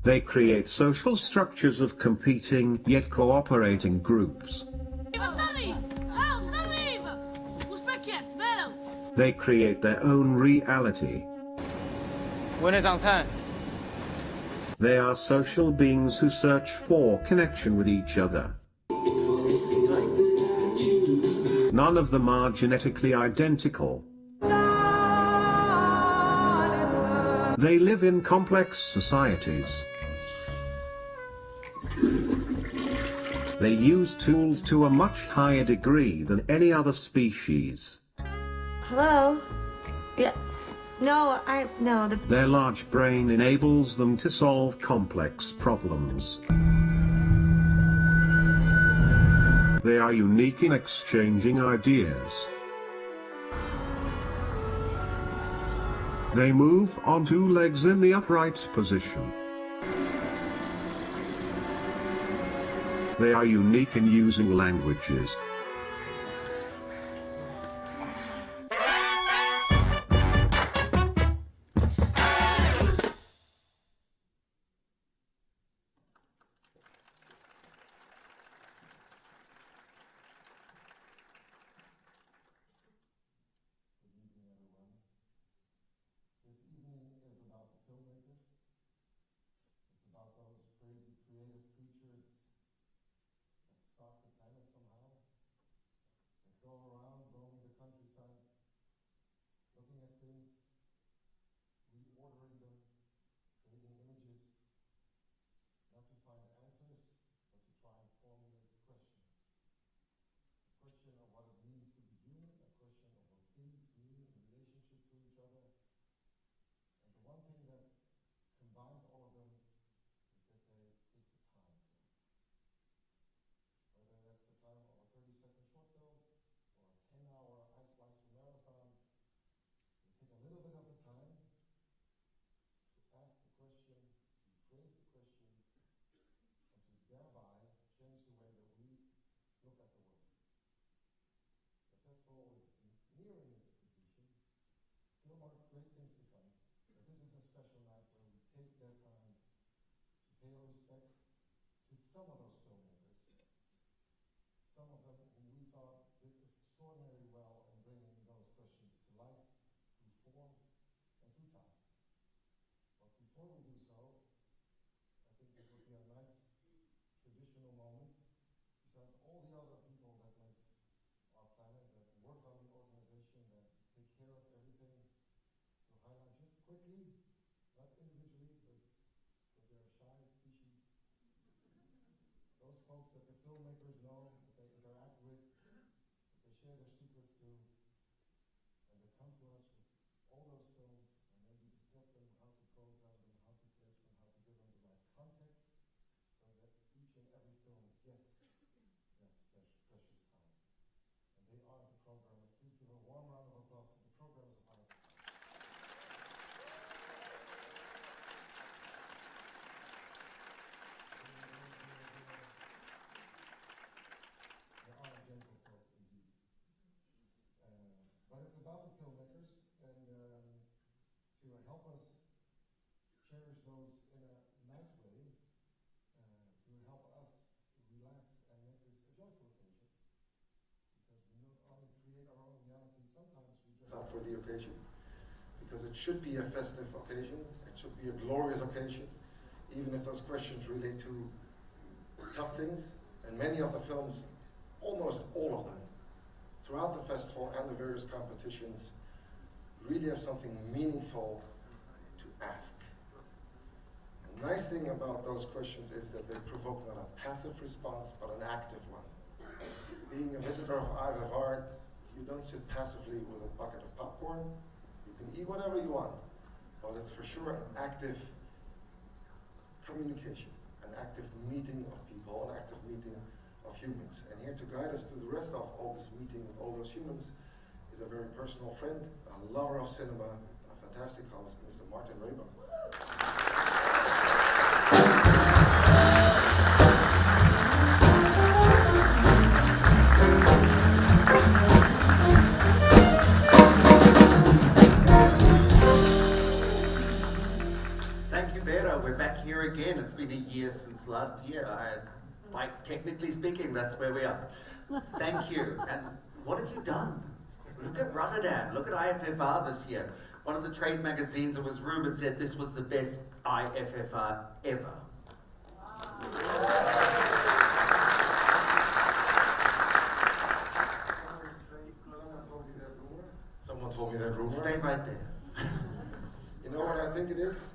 They create social structures of competing yet cooperating groups. They create their own reality. They are social beings who search for connection with each other. None of them are genetically identical. They live in complex societies. They use tools to a much higher degree than any other species. Hello? Yeah. No. Their large brain enables them to solve complex problems. They are unique in exchanging ideas. They move on two legs in the upright position. They are unique in using languages. For the occasion, because it should be a festive occasion, it should be a glorious occasion, even if those questions relate to tough things. And many of the films, almost all of them, throughout the festival and the various competitions, really have something meaningful to ask. The nice thing about those questions is that they provoke not a passive response, but an active one. Being a visitor of IFFR, you don't sit passively with a bucket of popcorn. You can eat whatever you want, but it's for sure an active communication, an active meeting of people, an active meeting of humans. And here to guide us to the rest of all this meeting with all those humans is a very personal friend, a lover of cinema, and a fantastic host, Mr. Martin Rayburn. Thank you, Vera. pleasure. We're back here again. It's been a year since last year. Like, technically speaking, that's where we are. Thank you. And what have you done? Look at Rotterdam. Look at IFFR this year. One of the trade magazines, it was rumored, said this was the best IFFR ever. Someone told me that rumor. Stay right there. You know what I think it is?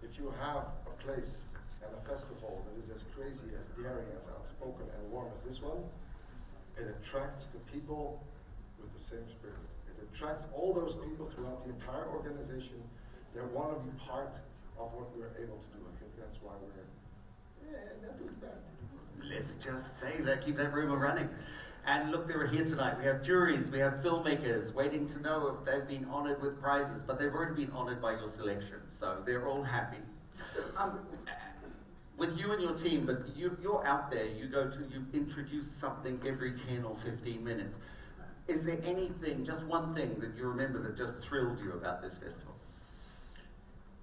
If you have a place and a festival that is as crazy, as daring, as outspoken and warm as this one, it attracts the people with the same spirit. It attracts all those people throughout the entire organization that want to be part of what we're able to do. I think that's why we're not doing bad. Let's just say that, keep that rumor running. And look, they were here tonight. We have juries, we have filmmakers waiting to know if they've been honored with prizes, but they've already been honored by your selection, so they're all happy. With you and your team, but you're out there, you introduce something every 10 or 15 minutes. Is there anything, just one thing that you remember that just thrilled you about this festival?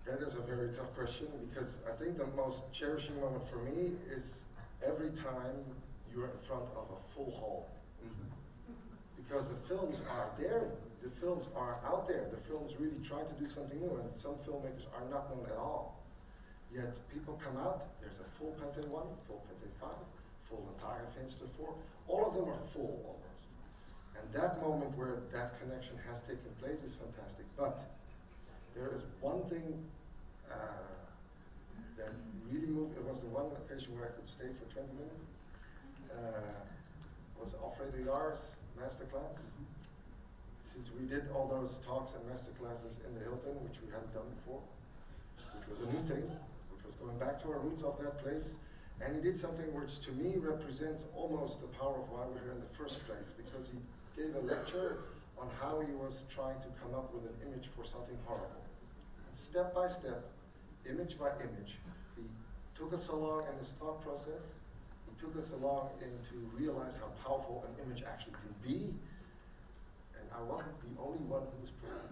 That is a very tough question, because I think the most cherishing moment for me is every time you're in front of a full hall. Because the films are daring, the films are out there, the films really try to do something new, and some filmmakers are not known at all. Yet people come out, there's a full Pathé 1, full Pathé 5, full entire Venster 4, all of them are full almost. And that moment where that connection has taken place is fantastic. But there is one thing that really moved. It was the one occasion where I could stay for 20 minutes. Was Alfredo Jar's masterclass. Since we did all those talks and masterclasses in the Hilton, which we hadn't done before, which was a new thing, which was going back to our roots of that place, and he did something which to me represents almost the power of why we're here in the first place, because he gave a lecture on how he was trying to come up with an image for something horrible. And step by step, image by image, he took us along in his thought process. He took us along to realize how powerful an image actually can be. And I wasn't the only one who was proud.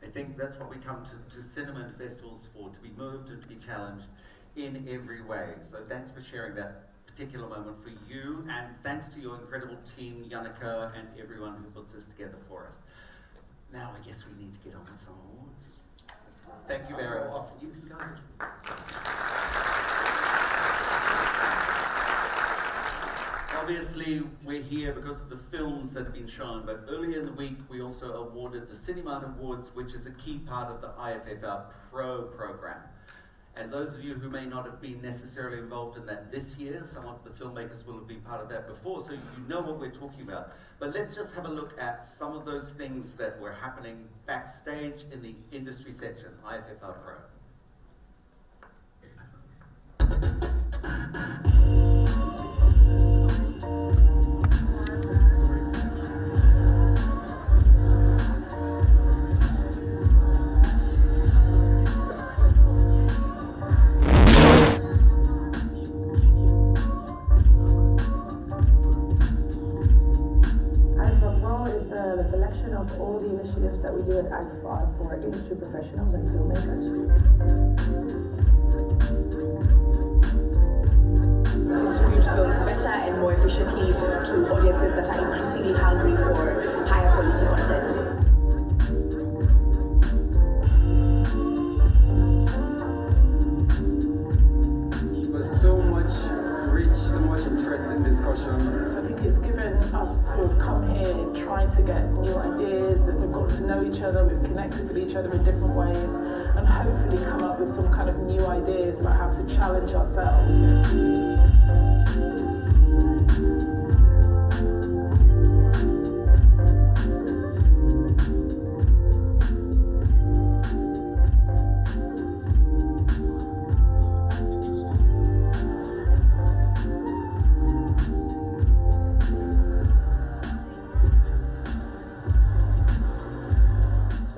I think that's what we come to cinema and festivals for, to be moved and to be challenged in every way. So thanks for sharing that particular moment for you, and thanks to your incredible team, Janneke, and everyone who puts this together for us. Now I guess we need to get on with some awards. Thank you very much. You can go. Obviously, we're here because of the films that have been shown, but earlier in the week, we also awarded the Cinemat Awards, which is a key part of the IFFR Pro program. And those of you who may not have been necessarily involved in that this year, some of the filmmakers will have been part of that before, so you know what we're talking about. But let's just have a look at some of those things that were happening backstage in the industry section, IFFR Pro. The collection of all the initiatives that we do at IFFR for industry professionals and filmmakers. Distribute films better and more efficiently to audiences that are increasingly hungry for higher quality content. Interesting discussions. I think it's given us who have come here trying to get new ideas, and we've got to know each other, we've connected with each other in different ways, and hopefully come up with some kind of new ideas about how to challenge ourselves.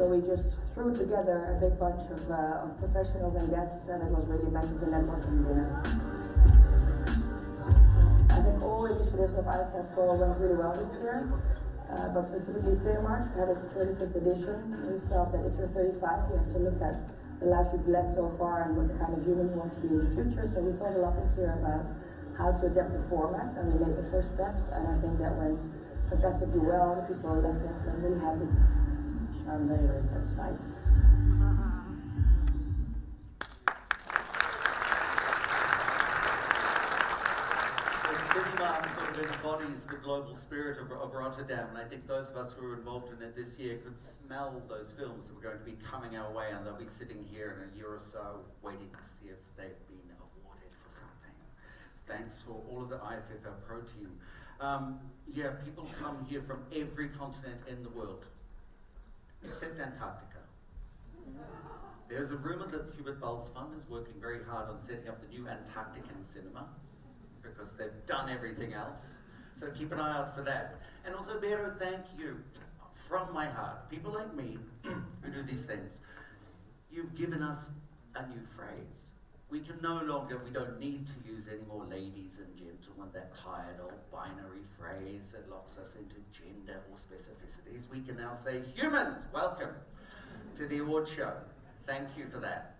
We just threw together a big bunch of professionals and guests, and it was really meant as a networking dinner. I think all initiatives of IFFR went really well this year, but specifically Cinemat had its 35th edition. We felt that if you're 35, you have to look at the life you've led so far and what the kind of human you want to be in the future. So we thought a lot this year about how to adapt the format, and we made the first steps, and I think that went fantastically well. The people left us, and I'm really happy. I'm very, very satisfied. Sort of embodies the global spirit of Rotterdam, and I think those of us who were involved in it this year could smell those films that were going to be coming our way, and they'll be sitting here in a year or so waiting to see if they've been awarded for something. Thanks for all of the IFFR Pro team. Yeah, people come here from every continent in the world, except Antarctica. There's a rumor that Hubert Ball's Fund is working very hard on setting up the new Antarctican cinema, because they've done everything else. So keep an eye out for that. And also, Bero, thank you from my heart. People like me who do these things, you've given us a new phrase. We don't need to use any more ladies and gentlemen, that tired old binary phrase that locks us into gender or specificities. We can now say, humans, welcome to the award show. Thank you for that.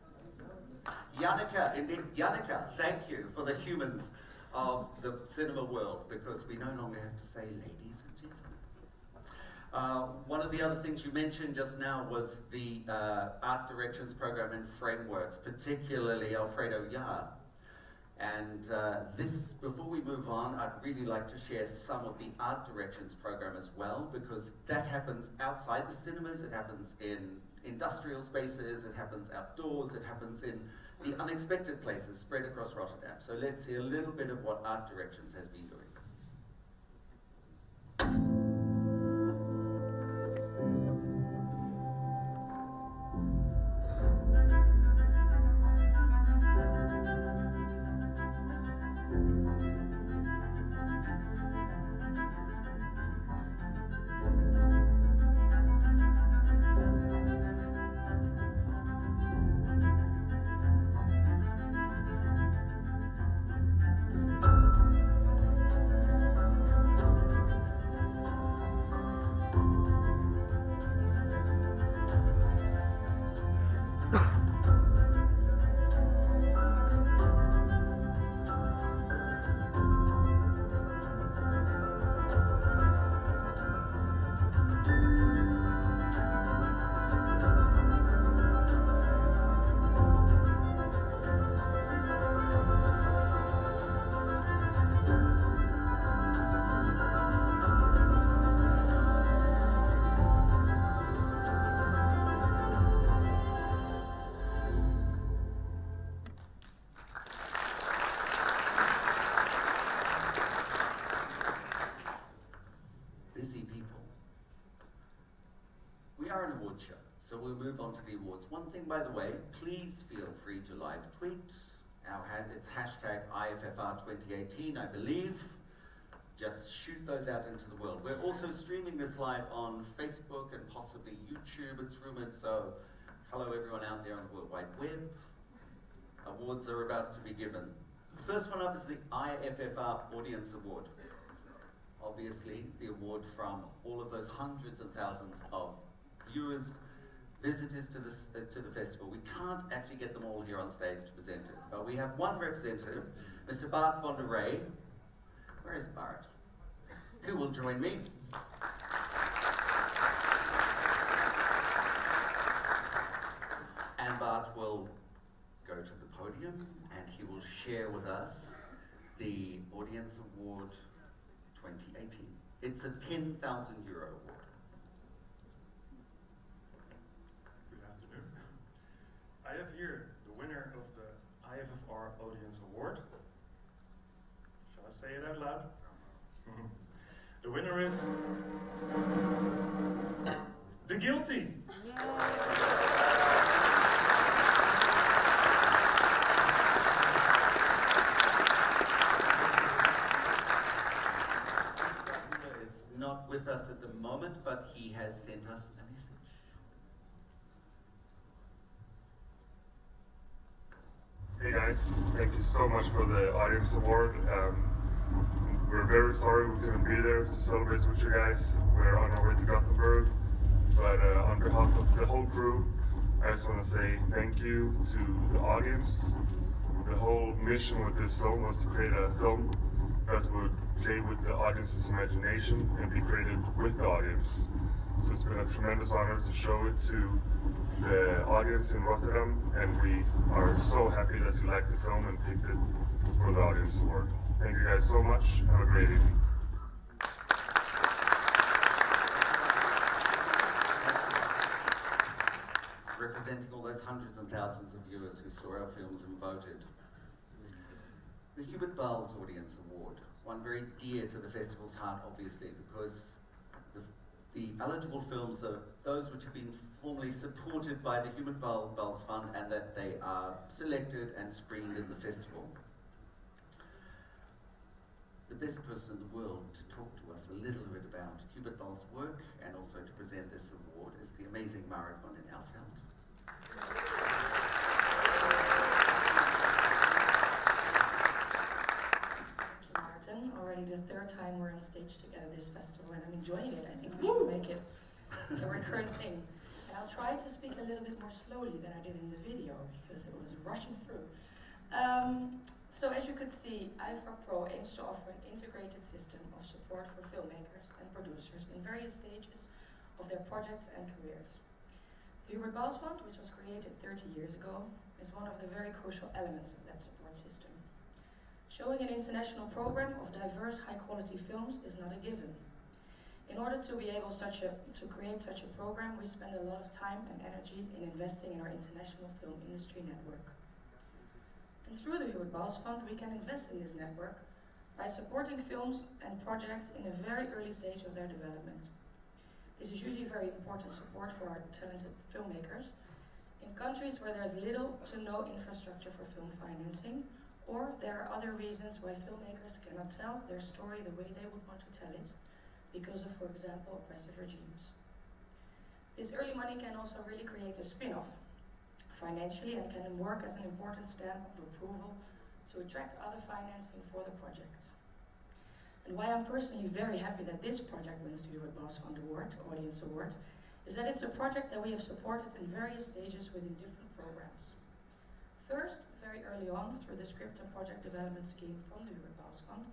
Yannicka, thank you for the humans of the cinema world, because we no longer have to say ladies and gentlemen. One of the other things you mentioned just now was the art directions program and frameworks, particularly Alfredo Jahr. And before we move on, I'd really like to share some of the art directions program as well, because that happens outside the cinemas, it happens in industrial spaces, it happens outdoors, it happens in the unexpected places spread across Rotterdam. So let's see a little bit of what Art Directions has been doing. So we'll move on to the awards. One thing, by the way, please feel free to live tweet. It's hashtag IFFR 2018, I believe. Just shoot those out into the world. We're also streaming this live on Facebook and possibly YouTube, it's rumored. So hello everyone out there on the World Wide Web. Awards are about to be given. The first one up is the IFFR Audience Award. Obviously, the award from all of those hundreds and thousands of viewers, visitors to the festival. We can't actually get them all here on stage to present it, but we have one representative, Mr. Bart van der Rey. Where is Bart? Who will join me? And Bart will go to the podium and he will share with us the Audience Award 2018. It's a €10,000 award. I have here the winner of the IFFR Audience Award. Shall I say it out loud? The winner is The Guilty. Is not with us at the moment, but he has sent us a message. Hey guys, thank you so much for the Audience Award. We're very sorry we couldn't be there to celebrate with you guys. We're on our way to Gothenburg, but on behalf of the whole crew, I just want to say thank you to the audience. The whole mission with this film was to create a film that would play with the audience's imagination and be created with the audience. So it's been a tremendous honor to show it to the audience in Rotterdam, and we are so happy that you liked the film and picked it for the Audience Award. Thank you guys so much. Have a great evening. Representing all those hundreds and thousands of viewers who saw our films and voted. The Hubert Bowles Audience Award, one very dear to the festival's heart, obviously, because the eligible films are those which have been formally supported by the Hubert Bowles Fund, and that they are selected and screened in the festival. The best person in the world to talk to us a little bit about Hubert Bowles' work and also to present this award is the amazing Marit van den Elshout. Already the third time we're on stage together this festival, and I'm enjoying it. I think we should make it a recurring thing. And I'll try to speak a little bit more slowly than I did in the video because it was rushing through. So as you could see, IFR Pro aims to offer an integrated system of support for filmmakers and producers in various stages of their projects and careers. The Hubert Bowles Fund, which was created 30 years ago, is one of the very crucial elements of that support system. Showing an international program of diverse, high-quality films is not a given. In order to be able to create such a program, we spend a lot of time and energy in investing in our international film industry network. And through the Hubert Bowles Fund, we can invest in this network by supporting films and projects in a very early stage of their development. This is usually very important support for our talented filmmakers in countries where there's little to no infrastructure for film financing, or there are other reasons why filmmakers cannot tell their story the way they would want to tell it because of, for example, oppressive regimes. This early money can also really create a spin-off financially and can work as an important stamp of approval to attract other financing for the project. And why I'm personally very happy that this project wins the Hubert Bowles Fund Award, Audience Award, is that it's a project that we have supported in various stages within different programs. First, very early on, through the script and project development scheme from the Hubert Bowles Fund,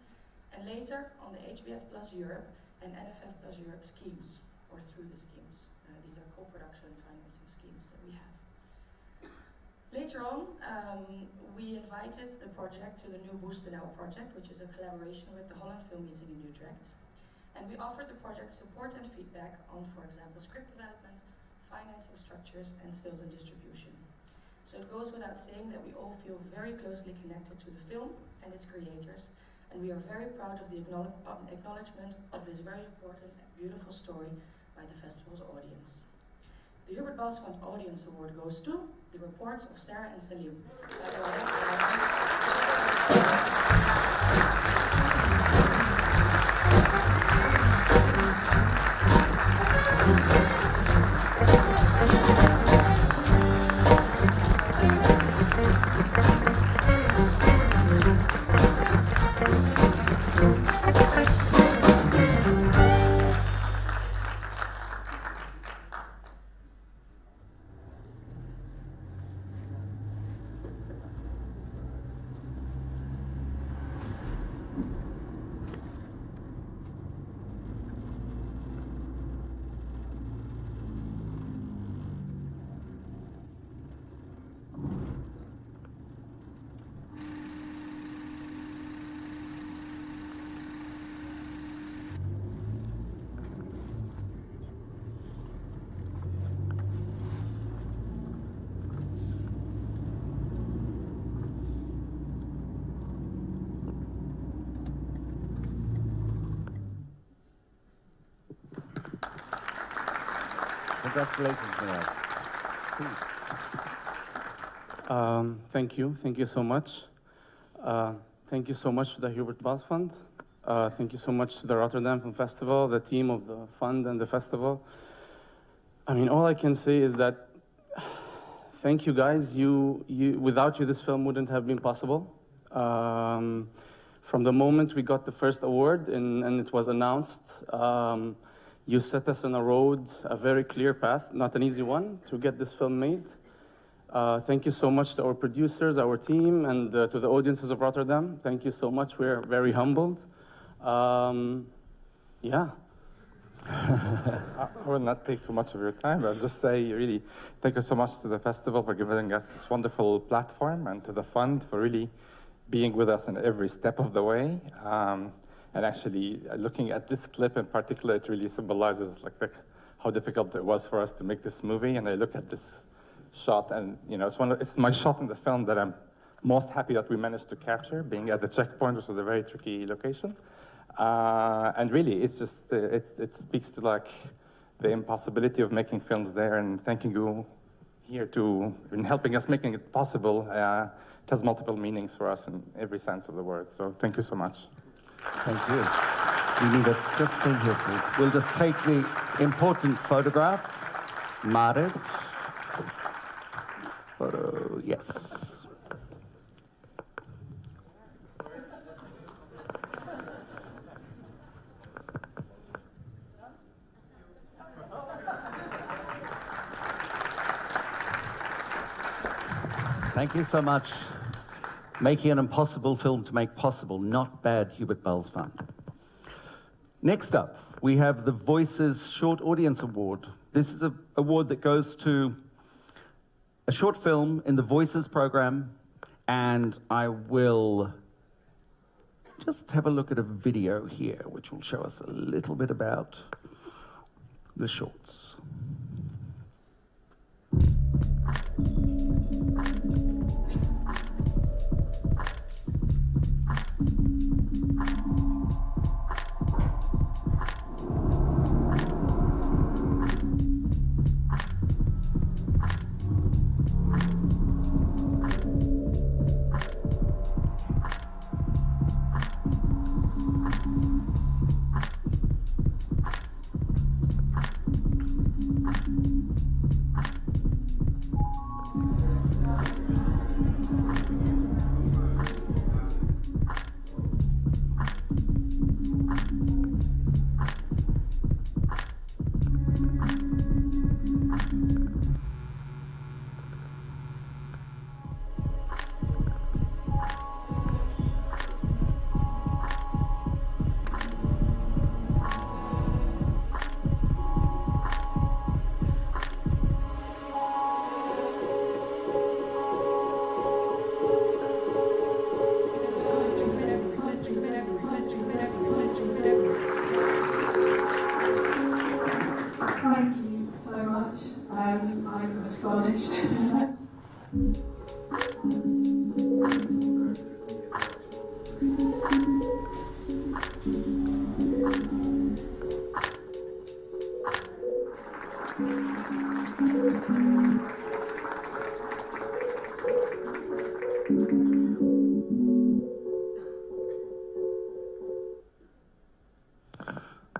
and later on the HBF Plus Europe and NFF Plus Europe schemes, or through the schemes. These are co-production and financing schemes that we have. Later on, we invited the project to the new Boostenau project, which is a collaboration with the Holland Film Meeting in Utrecht. And we offered the project support and feedback on, for example, script development, financing structures, and sales and distribution. So it goes without saying that we all feel very closely connected to the film and its creators, and we are very proud of the acknowledgement of this very important and beautiful story by the festival's audience. The Hubert Bowles Fund Audience Award goes to the reports of Sarah and Salim. Congratulations, Mayor. Thank you so much. Thank you so much to the Hubert Bowles Fund. Thank you so much to the Rotterdam Film Festival, the team of the fund and the festival. I mean, all I can say is that thank you guys. Without you, this film wouldn't have been possible. From the moment we got the first award and it was announced, You set us on a road, a very clear path, not an easy one, to get this film made. Thank you so much to our producers, our team, and to the audiences of Rotterdam. Thank you so much. We're very humbled. Yeah. I will not take too much of your time. I'll just say really thank you so much to the festival for giving us this wonderful platform, and to the fund for really being with us in every step of the way. And actually, looking at this clip in particular, it really symbolizes like how difficult it was for us to make this movie. And I look at this shot, and it's my shot in the film that I'm most happy that we managed to capture, being at the checkpoint, which was a very tricky location. And really, it's just it speaks to like the impossibility of making films there. And thanking you here in helping us making it possible. It has multiple meanings for us in every sense of the word. So thank you so much. Thank you. You need to just stay here, please. We'll just take the important photograph. Marit. Photo, yes. Thank you so much. Making an impossible film to make possible. Not bad, Hubert Bell's Fund. Next up, we have the Voices Short Audience Award. This is an award that goes to a short film in the Voices program, and I will just have a look at a video here, which will show us a little bit about the shorts.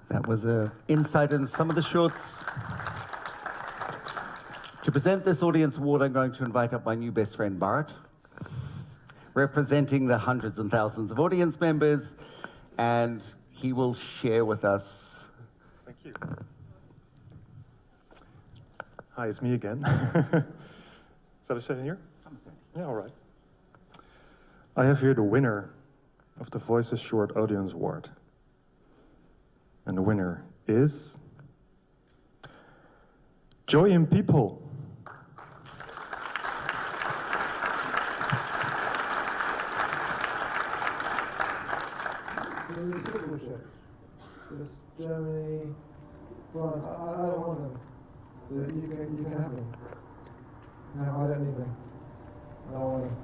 That was an insight into some of the shorts. To present this audience award, I'm going to invite up my new best friend, Bart, representing the hundreds and thousands of audience members, and he will share with us. Thank you. Hi, it's me again. Shall I sit in here? I'm standing. Yeah, all right. I have here the winner of the Voices Short Audience Award. And the winner is Joy in People. This Germany, France, I don't want them. So you can have them. No, I don't need them. I don't want them.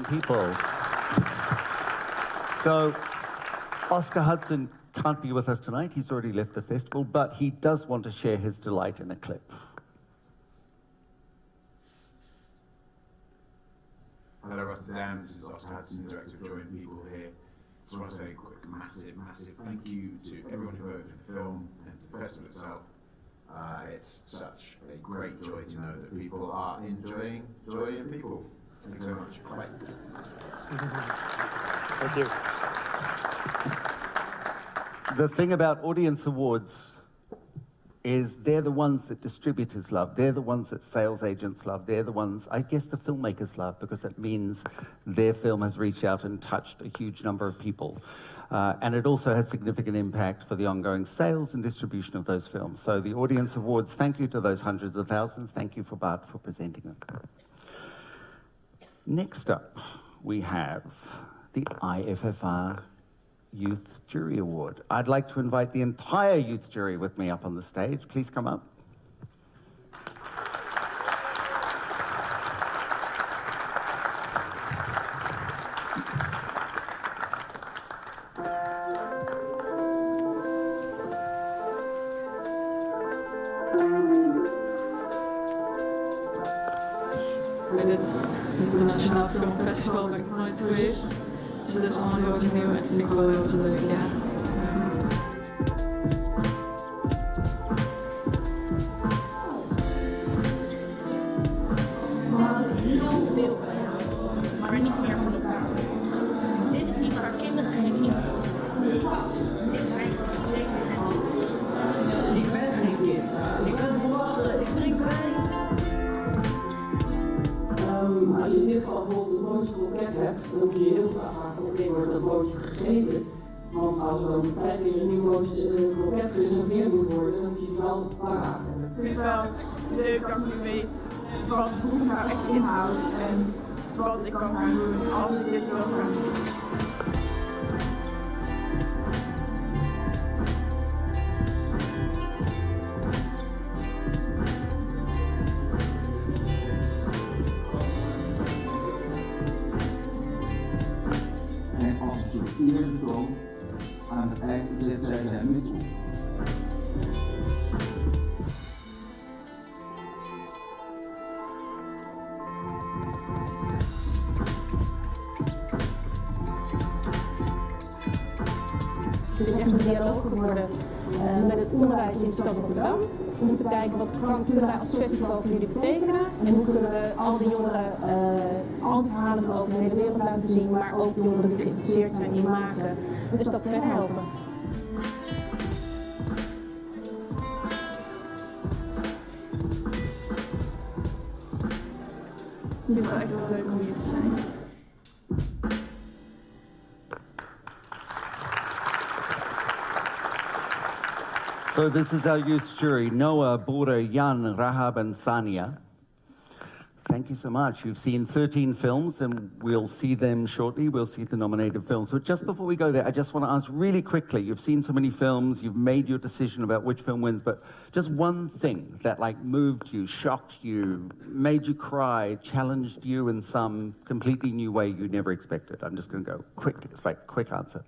people. So, Oscar Hudson can't be with us tonight. He's already left the festival, but he does want to share his delight in a clip. Hello Rotterdam, this is Oscar Hudson, Director of Joy and People here. Just want to say a quick, massive thank you to everyone who voted for the film and to the festival itself. It's such a great joy to know that people are enjoying Joy and People. Thank you so much. Bye. Thank you. The thing about audience awards is they're the ones that distributors love. They're the ones that sales agents love. They're the ones, I guess, the filmmakers love, because it means their film has reached out and touched a huge number of people. And it also has significant impact for the ongoing sales and distribution of those films. So the audience awards, thank you to those hundreds of thousands. Thank you for Bart for presenting them. Next up, we have the IFFR Youth Jury Award. I'd like to invite the entire youth jury with me up on the stage. Please come up. Bij dit internationaal filmfestival ben ik nooit geweest. Dus het is allemaal heel erg nieuw en dat vind ik wel heel erg leuk, ja. We houden heel veel van jou, maar niet meer van elkaar. Dit is iets waar kinderen geen invloed hebben. Dit is eigenlijk een leeftijd. Ik ben geen kind. Ik ben volwassen. Ik drink wijn. Als je in dit geval bijvoorbeeld een broodje kroket hebt, dan moet je heel graag vragen, oké, wordt dat broodje gegeten? Want als er dan 5 keer een nieuw broodje kroket geserveerd moet worden, dan moet je het wel paraat hebben. Ik vind het wel leuk dat ik nu weet wat het boek nou echt inhoudt en wat ik kan gaan doen als ik dit wil gaan doen. En als een soort eerbetoon aan het eind zet zij zijn muts op. Het is echt een dialoog geworden met het onderwijs in de stad Rotterdam. We moeten kijken wat kunnen wij als festival voor jullie betekenen en hoe kunnen we al die jongeren al die verhalen van over de hele wereld laten zien, maar ook jongeren die geïnteresseerd zijn in maken, een stap verder helpen. Het is wel echt wel leuk om hier te zijn. So this is our youth jury, Noah, Bora, Jan, Rahab and Sania. Thank you so much. You've seen 13 films and we'll see them shortly. We'll see the nominated films. But just before we go there, I just want to ask really quickly, you've seen so many films, you've made your decision about which film wins, but just one thing that like moved you, shocked you, made you cry, challenged you in some completely new way you never expected. I'm just going to go quickly. It's like quick answer.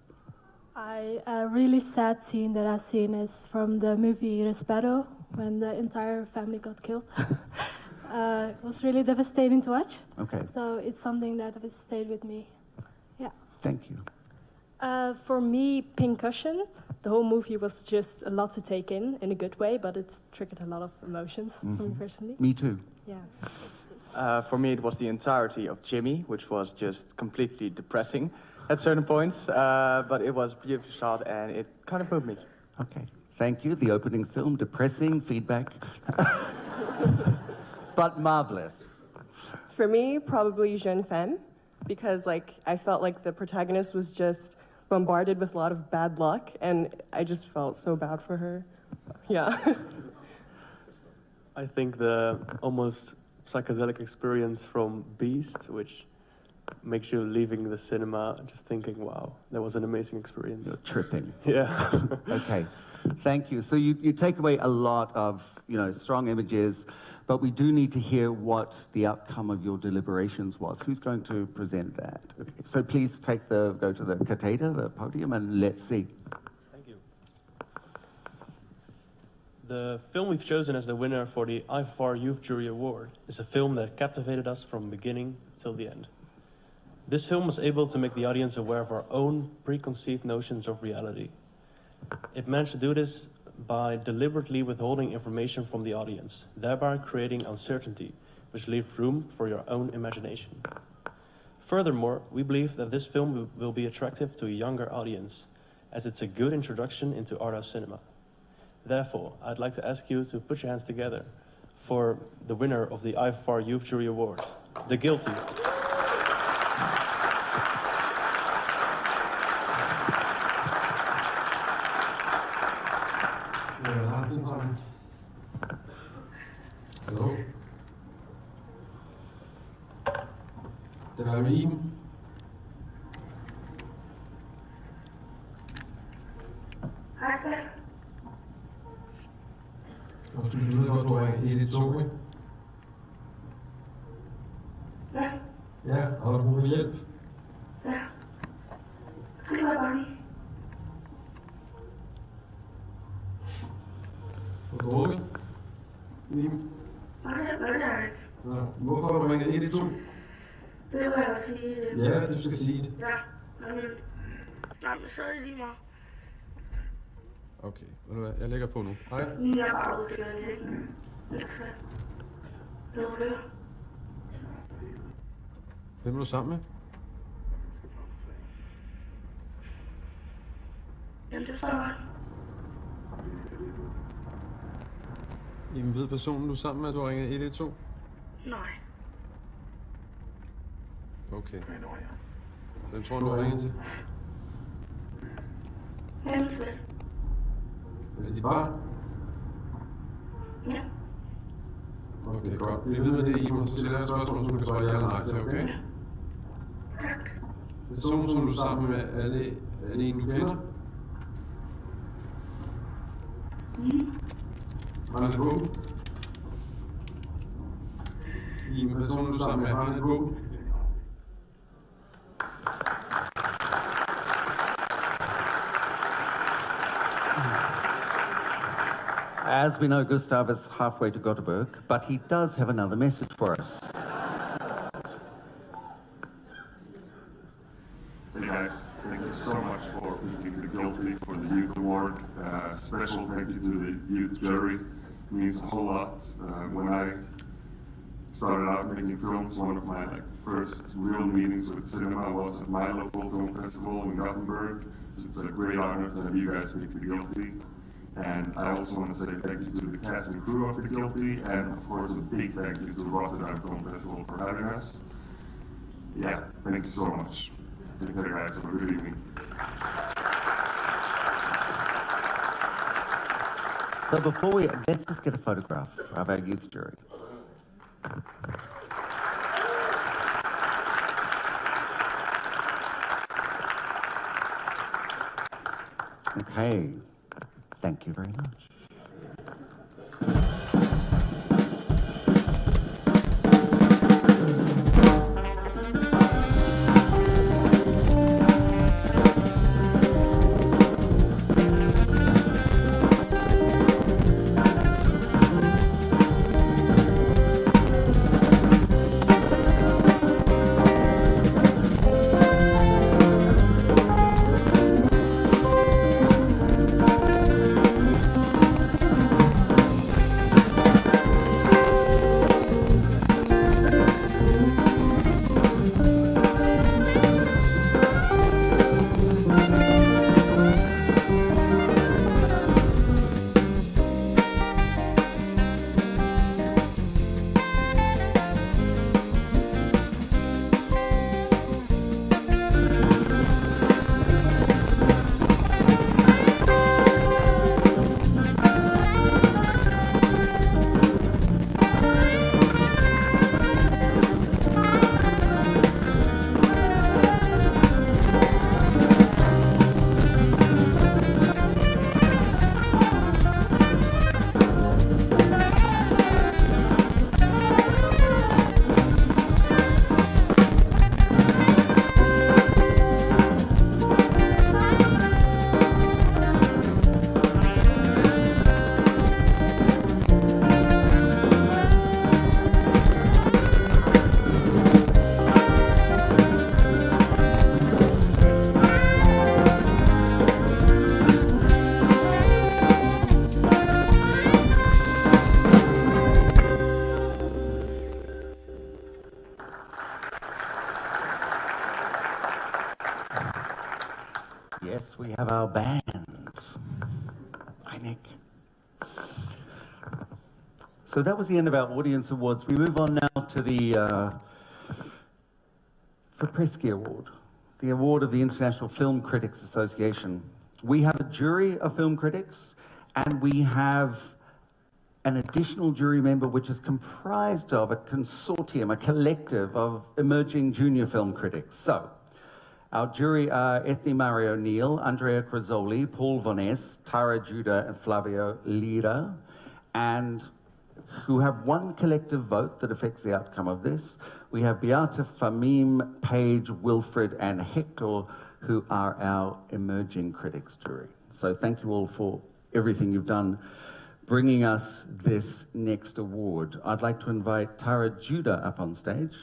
A really sad scene that I've seen is from the movie Respeto, when the entire family got killed. It was really devastating to watch. Okay. So it's something that has stayed with me. Yeah. Thank you. For me, Pincushion, the whole movie was just a lot to take in a good way, but it triggered a lot of emotions for me personally. Me too. Yeah. For me, it was the entirety of Jimmy, which was just completely depressing at certain points, but it was beautifully shot and it kind of moved me. Okay, thank you. The opening film, depressing feedback, but marvelous. For me, probably Jeune Femme, because I felt like the protagonist was just bombarded with a lot of bad luck, and I just felt so bad for her. Yeah. I think the almost psychedelic experience from Beast, which makes you leaving the cinema just thinking, wow, that was an amazing experience. You're tripping. Yeah. Okay. Thank you. So you take away a lot of, strong images, but we do need to hear what the outcome of your deliberations was. Who's going to present that? Okay. So please go to the cathedra, the podium, and let's see. Thank you. The film we've chosen as the winner for the IFR Youth Jury Award is a film that captivated us from beginning till the end. This film was able to make the audience aware of our own preconceived notions of reality. It managed to do this by deliberately withholding information from the audience, thereby creating uncertainty, which leaves room for your own imagination. Furthermore, we believe that this film will be attractive to a younger audience, as it's a good introduction into art house cinema. Therefore, I'd like to ask you to put your hands together for the winner of the IFR Youth Jury Award, The Guilty. Hallo. Taler med Iben. Og du ved godt, du er 112, ikke? Ja. Ja, har du brug for hjælp? Ja. Det var bare lige. Har du drukket? Iben? Nej, det er det ikke. Nå, hvorfor har du ringet 112? Det vil jeg sige. Ja, du skal sige det. Ja, nej, men så er det lige meget. Okay, ved du hvad, jeg lægger på nu. Hej. Jeg er bare ude, det gør jeg ikke. Det var det. Hvem er du sammen med? Jamen, det er sådan. Iben, ved personen, du er sammen med, at du har ringet 112? Nej. Okay. Hvem tror du har ringet til? Hemse. Er det dit barn? Ja. Okay, godt. Bliv ved med det, Iben, og så stiller jeg et spørgsmål, som du kan svare ja eller nej til, okay? Tak. Personen, som du er sammen med, er det en, du kender? Har han et våben? Iben, personen, du er sammen med, har han et våben? As we know, Gustav is halfway to Gothenburg, but he does have another message for us. Hey guys, thank you so much for picking The Guilty for the Youth Award. Special thank you to the youth jury. It means a whole lot. When I started out making films, one of my first real meetings with cinema was at my local film festival in Gothenburg. So it's a great honor to have you guys pick The Guilty. And I also want to say thank you to the cast and crew of The Guilty, and of course a big thank you to Rotterdam Film Festival for having us. Yeah, thank you so much. Take care guys, have a good evening. So let's just get a photograph of our youth jury. Okay, thank you very much. Yes, we have our band. Hi, Nick. So that was the end of our audience awards. We move on now to the Frapreschi Award, the award of the International Film Critics Association. We have a jury of film critics, and we have an additional jury member which is comprised of a consortium, a collective of emerging junior film critics. So, our jury are Ethne Marie O'Neill, Andrea Crazzoli, Paul Von Es, Tara Judah, and Flavio Lira, and who have one collective vote that affects the outcome of this. We have Beata, Famim, Paige, Wilfred, and Hector, who are our emerging critics jury. So thank you all for everything you've done bringing us this next award. I'd like to invite Tara Judah up on stage.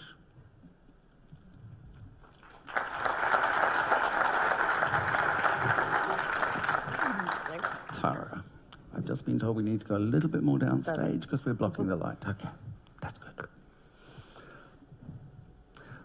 Tara, I've just been told we need to go a little bit more downstage because we're blocking the light. Okay, that's good.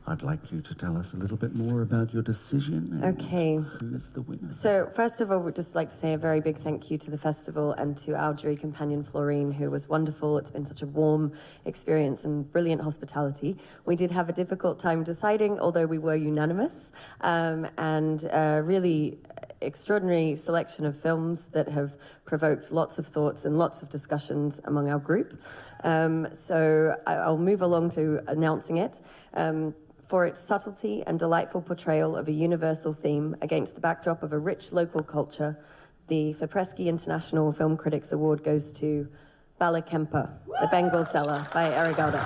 I'd like you to tell us a little bit more about your decision and who is the winner. So first of all, we'd just like to say a very big thank you to the festival and to our jury companion, Florine, who was wonderful. It's been such a warm experience and brilliant hospitality. We did have a difficult time deciding, although we were unanimous, and really extraordinary selection of films that have provoked lots of thoughts and lots of discussions among our group. So I'll move along to announcing it. For its subtlety and delightful portrayal of a universal theme against the backdrop of a rich local culture, the Frapreschi International Film Critics Award goes to Bala Kempa, The Bengal Seller by Arigauda.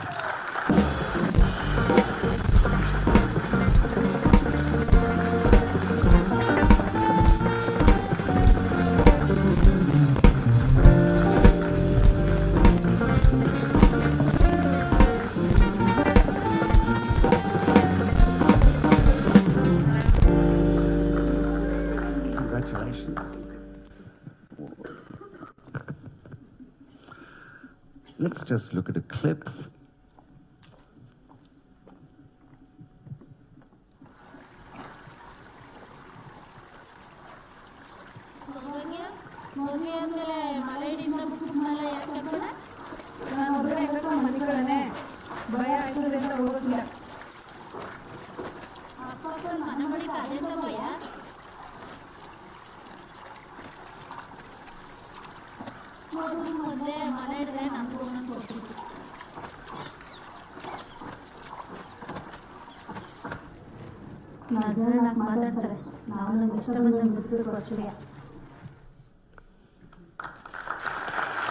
Let's just look at a clip.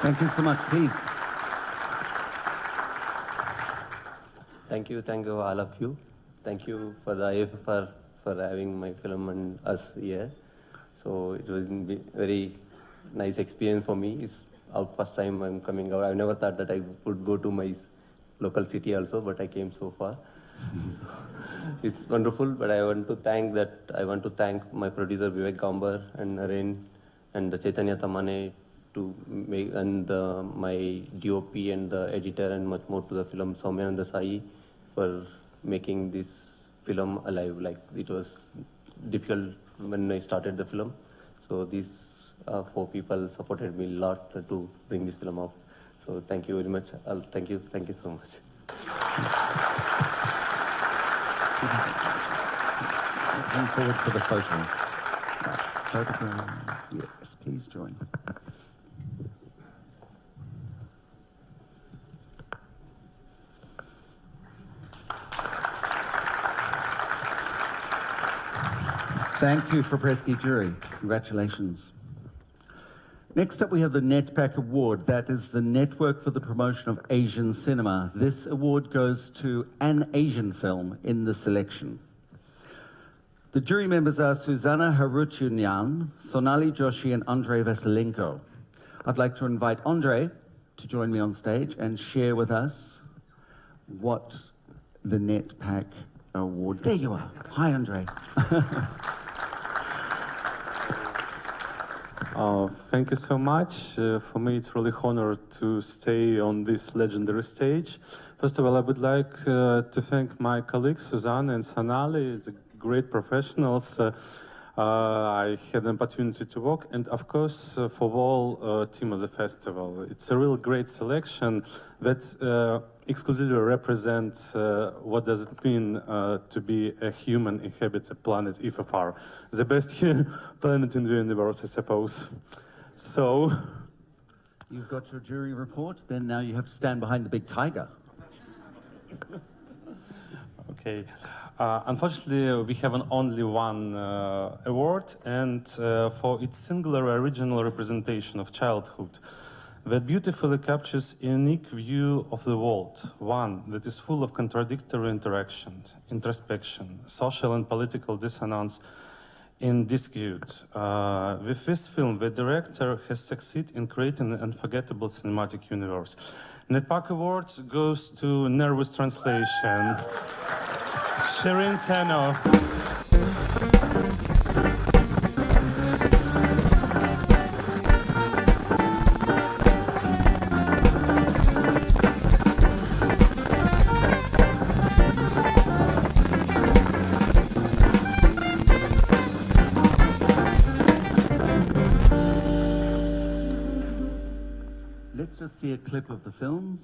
Thank you so much, please. Thank you, all of you. Thank you for the IFFR for having my film and us here. So it was a very nice experience for me. It's our first time I'm coming out. I never thought that I would go to my local city also, but I came so far. So, it's wonderful, but I want to thank my producer Vivek Gambar and Naren and the Chaitanya Tamane to make, and my DOP and the editor and much more to the film Soumya and the Sai for making this film alive. Like it was difficult when I started the film, so these 4 people supported me a lot to bring this film out. So thank you very much. Thank you so much. Come forward for the photo. Photograph. Yes, please join. Thank you, Frapreschi jury. Congratulations. Next up, we have the NetPac Award. That is the Network for the Promotion of Asian Cinema. This award goes to an Asian film in the selection. The jury members are Susanna Harutyunyan, Sonali Joshi, and Andrei Vasylenko. I'd like to invite Andrei to join me on stage and share with us what the NetPac Award... There you are. Hi, Andrei. Thank you so much. For me, it's really honor to stay on this legendary stage. First of all, I would like to thank my colleagues, Susanna and Sonali. It's great professionals. I had the opportunity to work, and of course for whole team of the festival. It's a real great selection that exclusively represents what does it mean to be a human inhabits a planet IFFR, the best planet in the universe, I suppose. So, you've got your jury report, then now you have to stand behind the big tiger. Okay. Unfortunately, we have only one award, and for its singular original representation of childhood that beautifully captures a unique view of the world, one that is full of contradictory interaction, introspection, social and political dissonance in dispute. With this film, the director has succeeded in creating an unforgettable cinematic universe. The Pac Award goes to Nervous Translation. Shireen Seno. Let's just see a clip of the film.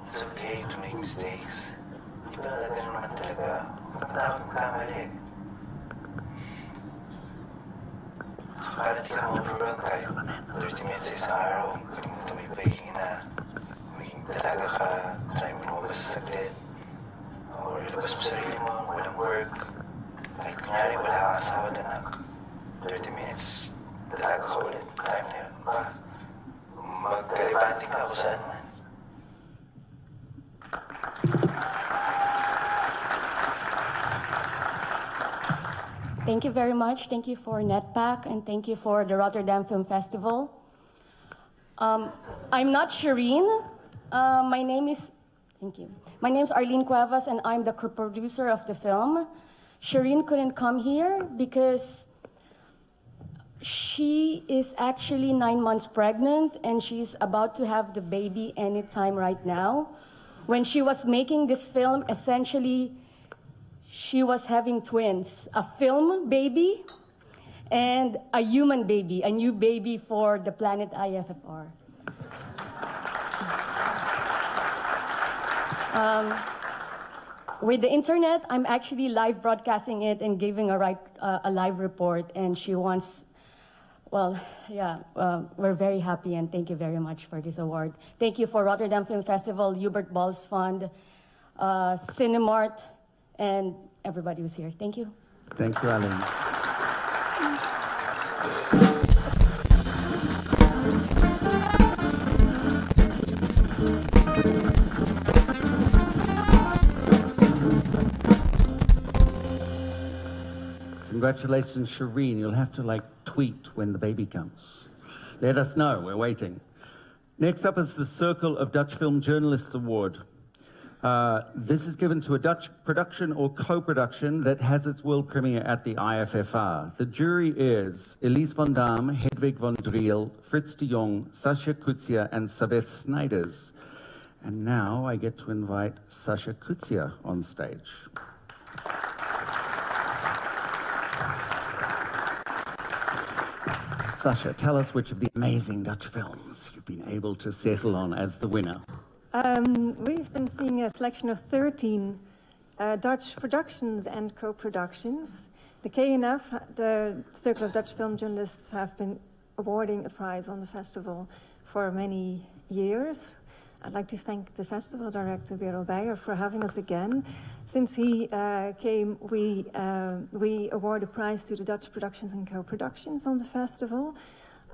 It's okay to make mistakes. Di ba ganun naman talaga? Kapag magkamali. Para di ka maulurang kahit 30 minutes sa isang araw, kalimutan mo yung baking na maging dalaga ka, try mo lumabas sa saglit. O ilabas mo sarili mo, walang work. Kahit kunyari wala kang asawa at anak, 30 minutes, dalaga ka ulit. Time na yun. Magkalibanting ka kung saan man. Thank you very much. Thank you for NetPac, and thank you for the Rotterdam Film Festival. I'm not Shireen. Thank you. My name is Arlene Cuevas, and I'm the co-producer of the film. Shireen couldn't come here because she is actually 9 months pregnant, and she's about to have the baby anytime right now. When she was making this film, essentially, she was having twins, a film baby and a human baby, a new baby for the planet IFFR. With the internet, I'm actually live broadcasting it and giving a live report, and she wants, well, yeah, we're very happy, and thank you very much for this award. Thank you for Rotterdam Film Festival, Hubert Balls Fund, Cinemart, and everybody who's here. Thank you. Thank you, Arlene. Congratulations, Shireen. You'll have to tweet when the baby comes. Let us know, we're waiting. Next up is the Circle of Dutch Film Journalists Award. This is given to a Dutch production or co-production that has its world premiere at the IFFR. The jury is Elise van Daam, Hedwig van Driel, Frits de Jong, Sascha Kutsia, and Sabeth Snijders. And now I get to invite Sascha Kutsia on stage. Sascha, tell us which of the amazing Dutch films you've been able to settle on as the winner. We've been seeing a selection of 13 Dutch productions and co-productions. The KNF, the Circle of Dutch Film Journalists, have been awarding a prize on the festival for many years. I'd like to thank the festival director, Bero Beyer, for having us again. Since he came, we award a prize to the Dutch productions and co-productions on the festival.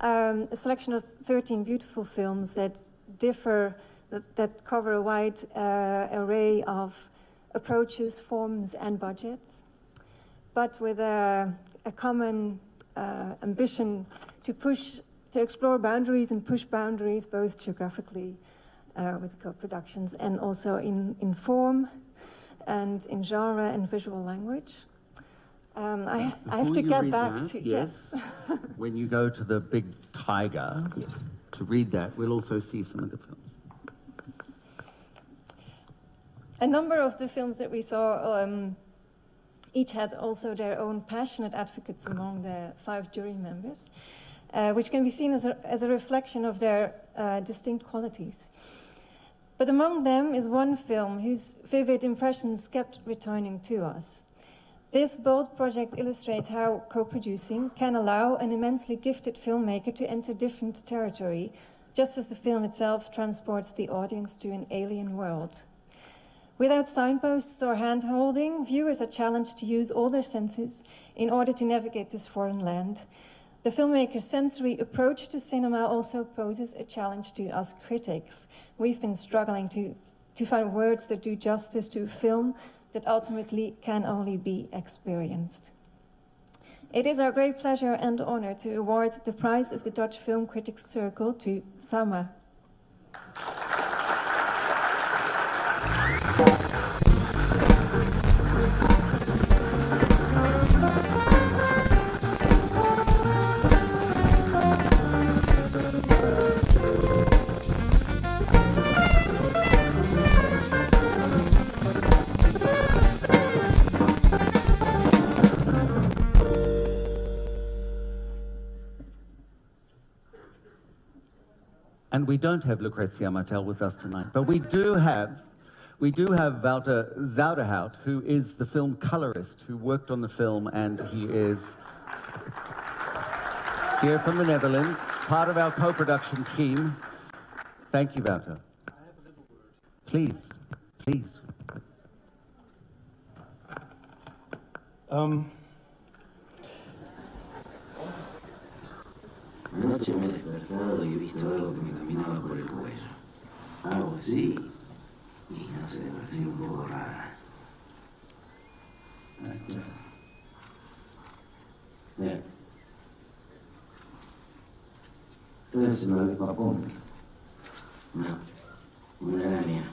A selection of 13 beautiful films that differ, that cover a wide array of approaches, forms, and budgets, but with a common ambition to explore boundaries and push boundaries, both geographically with co-productions and also in form and in genre and visual language. I have Before to you get read back that, to yes. When you go to the big tiger to read that, we'll also see some of the films. A number of the films that we saw each had also their own passionate advocates among the 5 jury members, which can be seen as a reflection of their distinct qualities. But among them is one film whose vivid impressions kept returning to us. This bold project illustrates how co-producing can allow an immensely gifted filmmaker to enter different territory, just as the film itself transports the audience to an alien world. Without signposts or hand-holding, viewers are challenged to use all their senses in order to navigate this foreign land. The filmmaker's sensory approach to cinema also poses a challenge to us critics. We've been struggling to find words that do justice to a film that ultimately can only be experienced. It is our great pleasure and honor to award the prize of the Dutch Film Critics Circle to Thama. And we don't have Lucrezia Martel with us tonight, but we do have Wouter Zouderhout, who is the film colorist who worked on the film, and he is here from the Netherlands, part of our co-production team. Thank you, Wouter. I have a little word. Please, please. Anoche me he despertado y he visto algo que me caminaba por el cuello. Algo así. Y no sé, me parecía un poco rara. Bien. Entonces me lo dijo a punto. No, una araña.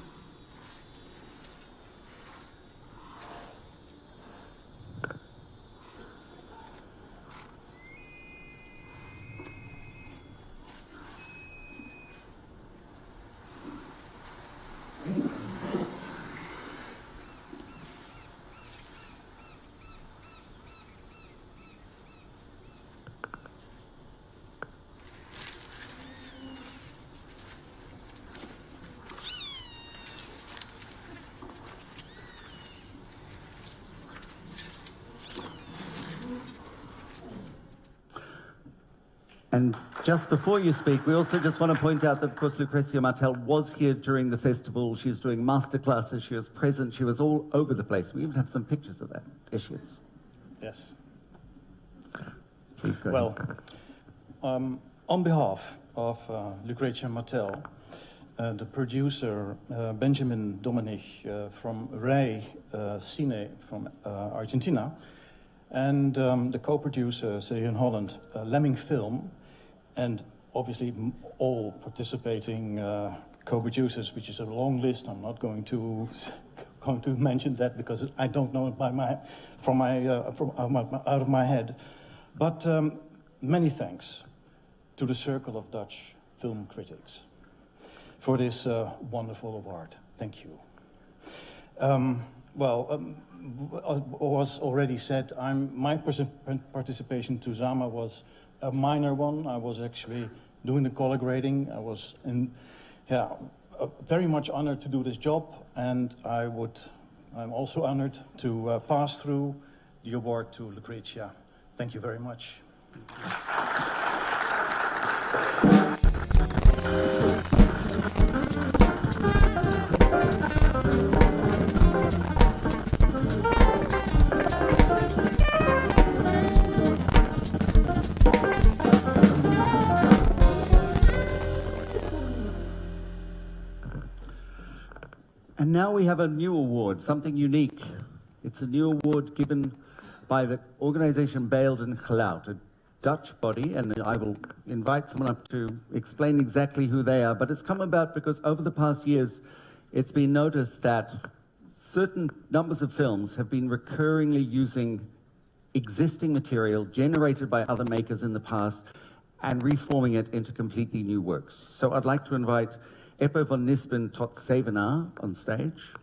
And just before you speak, we also just want to point out that, of course, Lucrezia Martel was here during the festival. She was doing masterclasses. She was present. She was all over the place. We even have some pictures of that. There she is. Yes. Please go Well, on behalf of Lucrezia Martel, the producer Benjamin Domenech from Ray Cine from Argentina, and the co-producer, say in Holland, Lemming Film, and obviously all participating co-producers, which is a long list. I'm not going to mention that because I don't know it out of my head. But many thanks to the Circle of Dutch Film Critics for this wonderful award. Thank you. Was already said, my participation to Zama was a minor one. I was actually doing the color grading. I was very much honored to do this job, and I'm also honored to pass through the award to Lucrezia. Thank you very much. And now we have a new award, something unique. It's a new award given by the organization Beeld en Geluid, a Dutch body, and I will invite someone up to explain exactly who they are, but it's come about because over the past years, it's been noticed that certain numbers of films have been recurringly using existing material generated by other makers in the past and reforming it into completely new works. So I'd like to invite Eppo van Nispen tot Zevenaar on stage.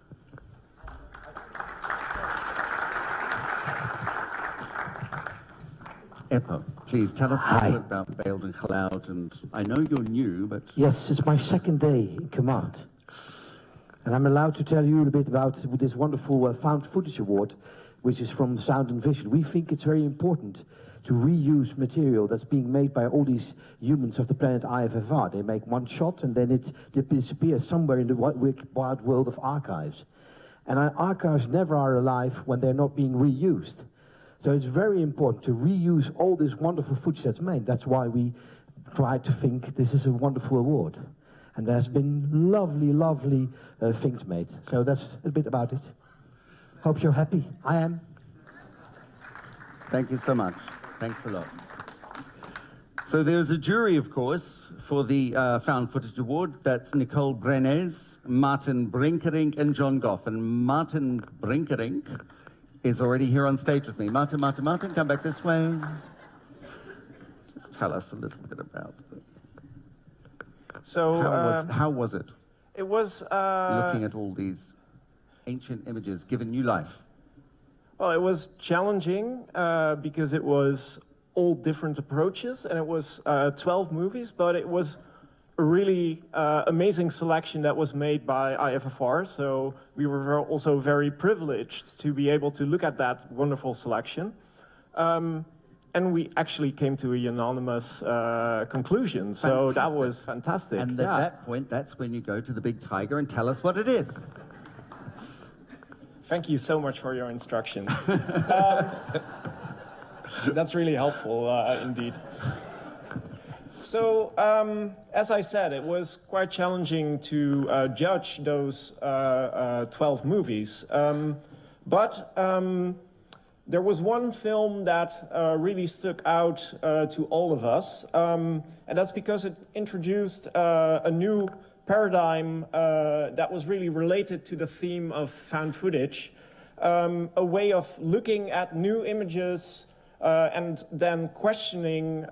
Eppo, please tell us a little bit about Beeld en Geluid, and I know you're new, but... Yes, it's my second day in command. And I'm allowed to tell you a little bit about this wonderful Found Footage Award, which is from Sound and Vision. We think it's very important to reuse material that's being made by all these humans of the planet IFFR. They make one shot and then it disappears somewhere in the wide world of archives. And our archives never are alive when they're not being reused. So it's very important to reuse all this wonderful footage that's made. That's why we try to think this is a wonderful award. And there's been lovely, lovely things made. So that's a bit about it. Hope you're happy. I am. Thank you so much. Thanks a lot. So there's a jury, of course, for the Found Footage Award. That's Nicole Brenes, Martin Brinkerink, and John Goff. And Martin Brinkerink is already here on stage with me. Martin, come back this way. Just tell us a little bit about it. So how was it? It was looking at all these ancient images given new life. Well, it was challenging because it was all different approaches, and it was 12 movies, but it was a really amazing selection that was made by IFFR. So we were also very privileged to be able to look at that wonderful selection. And we actually came to a unanimous conclusion. So that was fantastic. And at that point, that's when you go to the big tiger and tell us what it is. Thank you so much for your instructions. That's really helpful, indeed. So, as I said, it was quite challenging to judge those 12 movies. But there was one film that really stuck out to all of us, and that's because it introduced a new paradigm that was really related to the theme of found footage, a way of looking at new images and then questioning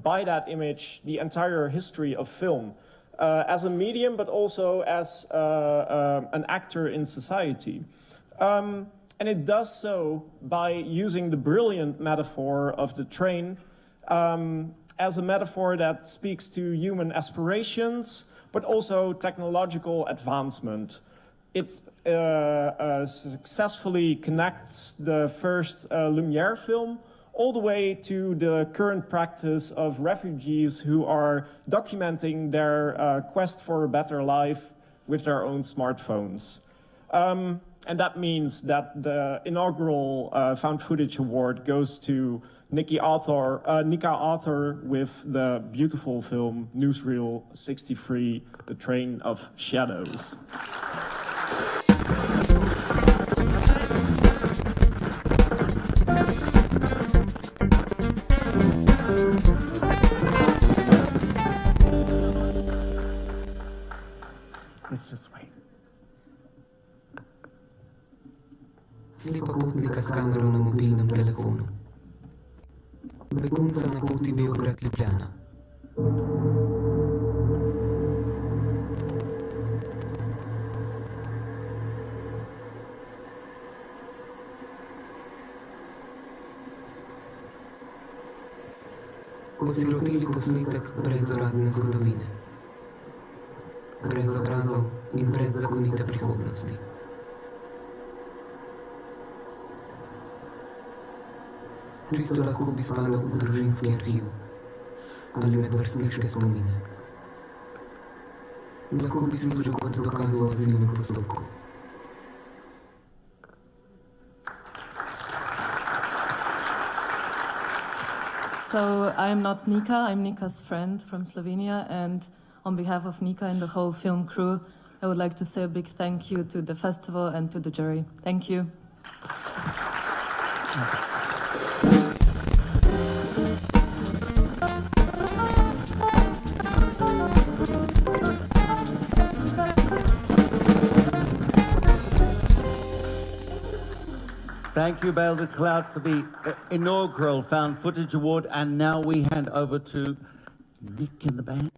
by that image the entire history of film as a medium, but also as an actor in society. And it does so by using the brilliant metaphor of the train as a metaphor that speaks to human aspirations, but also technological advancement. It successfully connects the first Lumière film all the way to the current practice of refugees who are documenting their quest for a better life with their own smartphones. And that means that the inaugural Found Footage Award goes to Nika Arthur with the beautiful film Newsreel 63, The Train of Shadows. Let's just wait. Slipa putnika s kamerom na mobilnem telefonu. Begunca na poti Beograd-Ljubljana. Osiroteli posnetek brez uradne zgodovine. Brez obrazov in brez zakonite prihodnosti. Čisto lahko bi spadal v družinski arhiv ali med vrstniške spomine. Lahko bi služil kot dokaz o azilnem postopku. So I'm not Nika, I'm Nika's friend from Slovenia, and on behalf of Nika and the whole film crew, I would like to say a big thank you to the festival and to the jury. Thank you. Thank you, Bale de Cloud, for the inaugural Found Footage Award. And now we hand over to Nick in the band.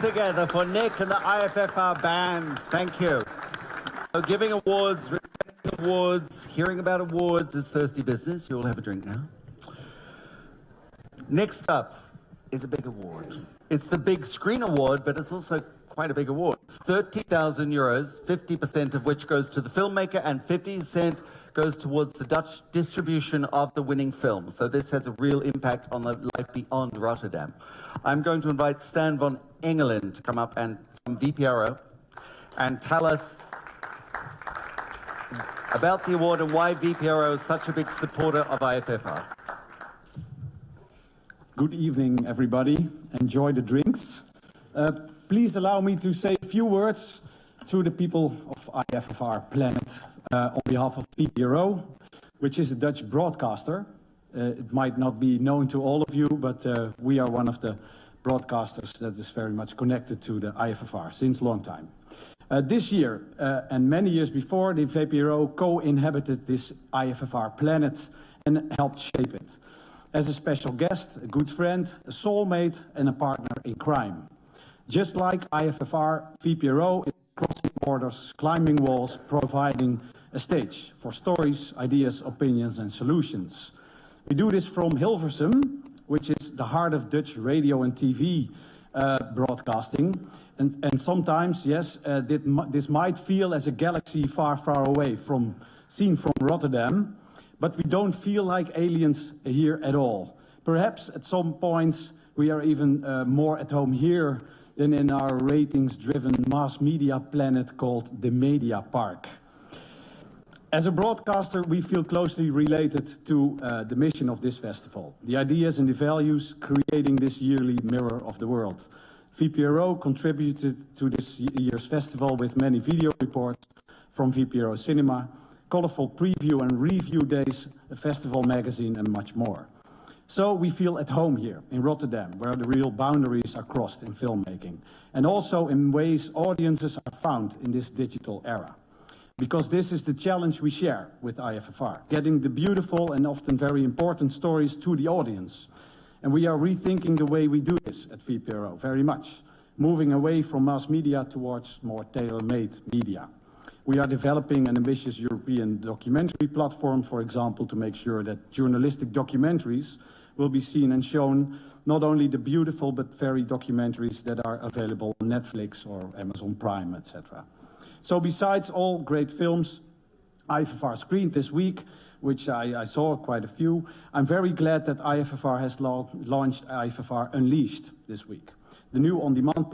together for Nick and the IFFR band. Thank you. So giving awards, receiving awards, hearing about awards is thirsty business. You all have a drink now. Next up is a big award. It's the Big Screen Award, but it's also quite a big award. It's 30,000 euros, 50% of which goes to the filmmaker and 50% goes towards the Dutch distribution of the winning film. So this has a real impact on the life beyond Rotterdam. I'm going to invite Stan van Engelen to come up and from VPRO and tell us about the award and why VPRO is such a big supporter of IFFR. Good evening, everybody. Enjoy the drinks. Please allow me to say a few words to the people of IFFR Planet on behalf of VPRO, which is a Dutch broadcaster. It might not be known to all of you, but we are one of the broadcasters that is very much connected to the IFFR since a long time. This year and many years before, the VPRO co-inhabited this IFFR Planet and helped shape it. As a special guest, a good friend, a soulmate, and a partner in crime. Just like IFFR, VPRO is crossing borders, climbing walls, providing a stage for stories, ideas, opinions, and solutions. We do this from Hilversum, which is the heart of Dutch radio and TV broadcasting. And sometimes, yes, this might feel as a galaxy far, far away, seen from Rotterdam. But we don't feel like aliens here at all. Perhaps at some points we are even more at home here than in our ratings-driven mass media planet called the Media Park. As a broadcaster, we feel closely related to the mission of this festival, the ideas and the values creating this yearly mirror of the world. VPRO contributed to this year's festival with many video reports from VPRO Cinema, colorful preview and review days, a festival magazine, and much more. So we feel at home here in Rotterdam, where the real boundaries are crossed in filmmaking, and also in ways audiences are found in this digital era. Because this is the challenge we share with IFFR, getting the beautiful and often very important stories to the audience. And we are rethinking the way we do this at VPRO very much, moving away from mass media towards more tailor-made media. We are developing an ambitious European documentary platform, for example, to make sure that journalistic documentaries will be seen and shown, not only the beautiful but very documentaries that are available on Netflix or Amazon Prime, etc. So besides all great films IFFR screened this week, which I saw quite a few, I'm very glad that IFFR has launched IFFR Unleashed this week. The new on-demand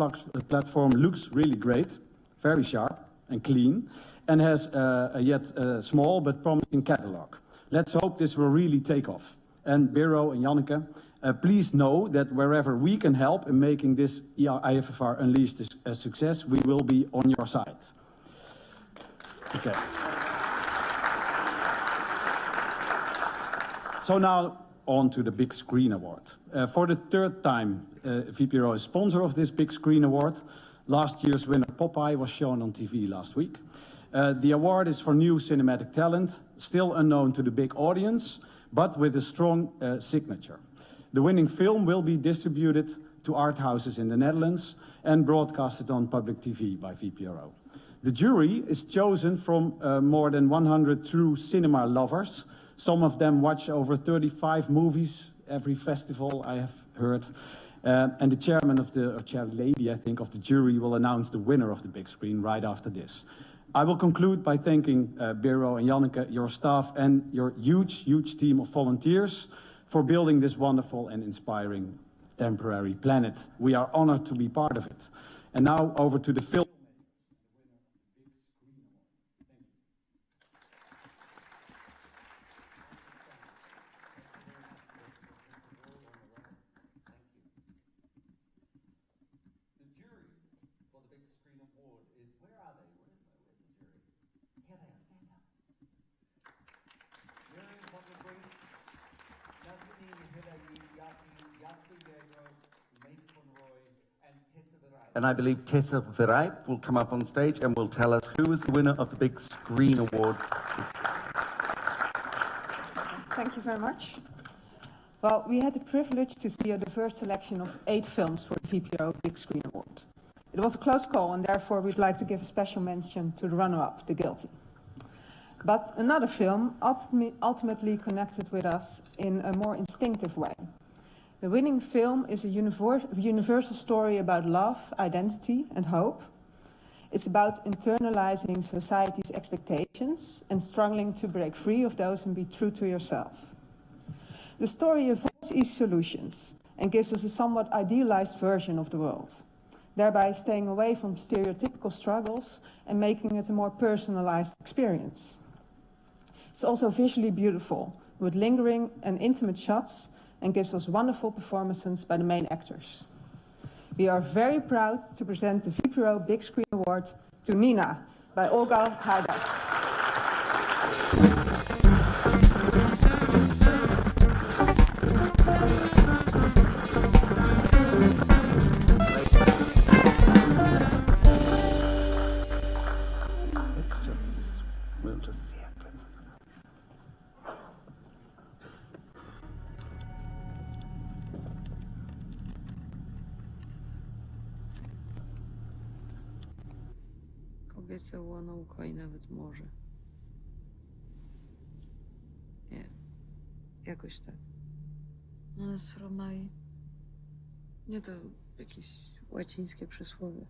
platform looks really great, very sharp and clean, and has a yet small but promising catalog. Let's hope this will really take off. And Biro and Janneke, please know that wherever we can help in making this IFFR Unleashed a success, we will be on your side. Okay. So now on to the Big Screen Award. For the third time, VPRO is sponsor of this Big Screen Award. Last year's winner, Popeye, was shown on TV last week. The award is for new cinematic talent, still unknown to the big audience, but with a strong signature. The winning film will be distributed to art houses in the Netherlands and broadcasted on public TV by VPRO. The jury is chosen from more than 100 true cinema lovers. Some of them watch over 35 movies every festival, I have heard. And the chairman of or chair lady, I think, of the jury will announce the winner of the big screen right after this. I will conclude by thanking Biro and Janneke, your staff, and your huge, huge team of volunteers for building this wonderful and inspiring temporary planet. We are honored to be part of it. And now over to the film. And I believe Tessa Verrijp will come up on stage and will tell us who is the winner of the Big Screen Award. Thank you very much. Well, we had the privilege to see a diverse selection of 8 films for the VPRO Big Screen Award. It was a close call, and therefore we'd like to give a special mention to the runner-up, The Guilty. But another film ultimately connected with us in a more instinctive way. The winning film is a universal story about love, identity, and hope. It's about internalizing society's expectations and struggling to break free of those and be true to yourself. The story avoids easy solutions and gives us a somewhat idealized version of the world, thereby staying away from stereotypical struggles and making it a more personalized experience. It's also visually beautiful, with lingering and intimate shots, and gives us wonderful performances by the main actors. We are very proud to present the VPRO Big Screen Award to Nina by Olga Haidas. We'll just see it. Kobiece łonąłko i nawet morze. Nie, jakoś tak. Nas Romai. Nie to jakieś łacińskie przysłowie.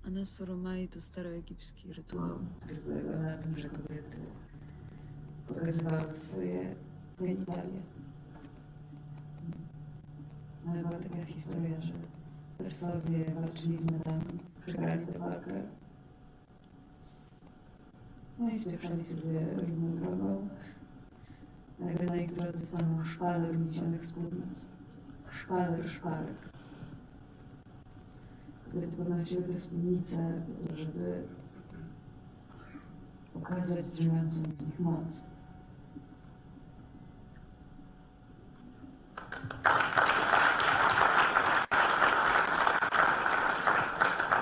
Anas Romai to staroegipski rytuał, który polegał na tym, że kobiety pokazywały swoje genitalia. No i była taka historia, że Persowie walczyli z medami, przegrali tę walkę. No i spieprzali sobie równą drogą. Nagle na ich drodze stanął szpaler uniesionych spódnic. Szpaler. Kobiety podnosiły te spódnice po to, żeby pokazać drzemiącą w nich moc.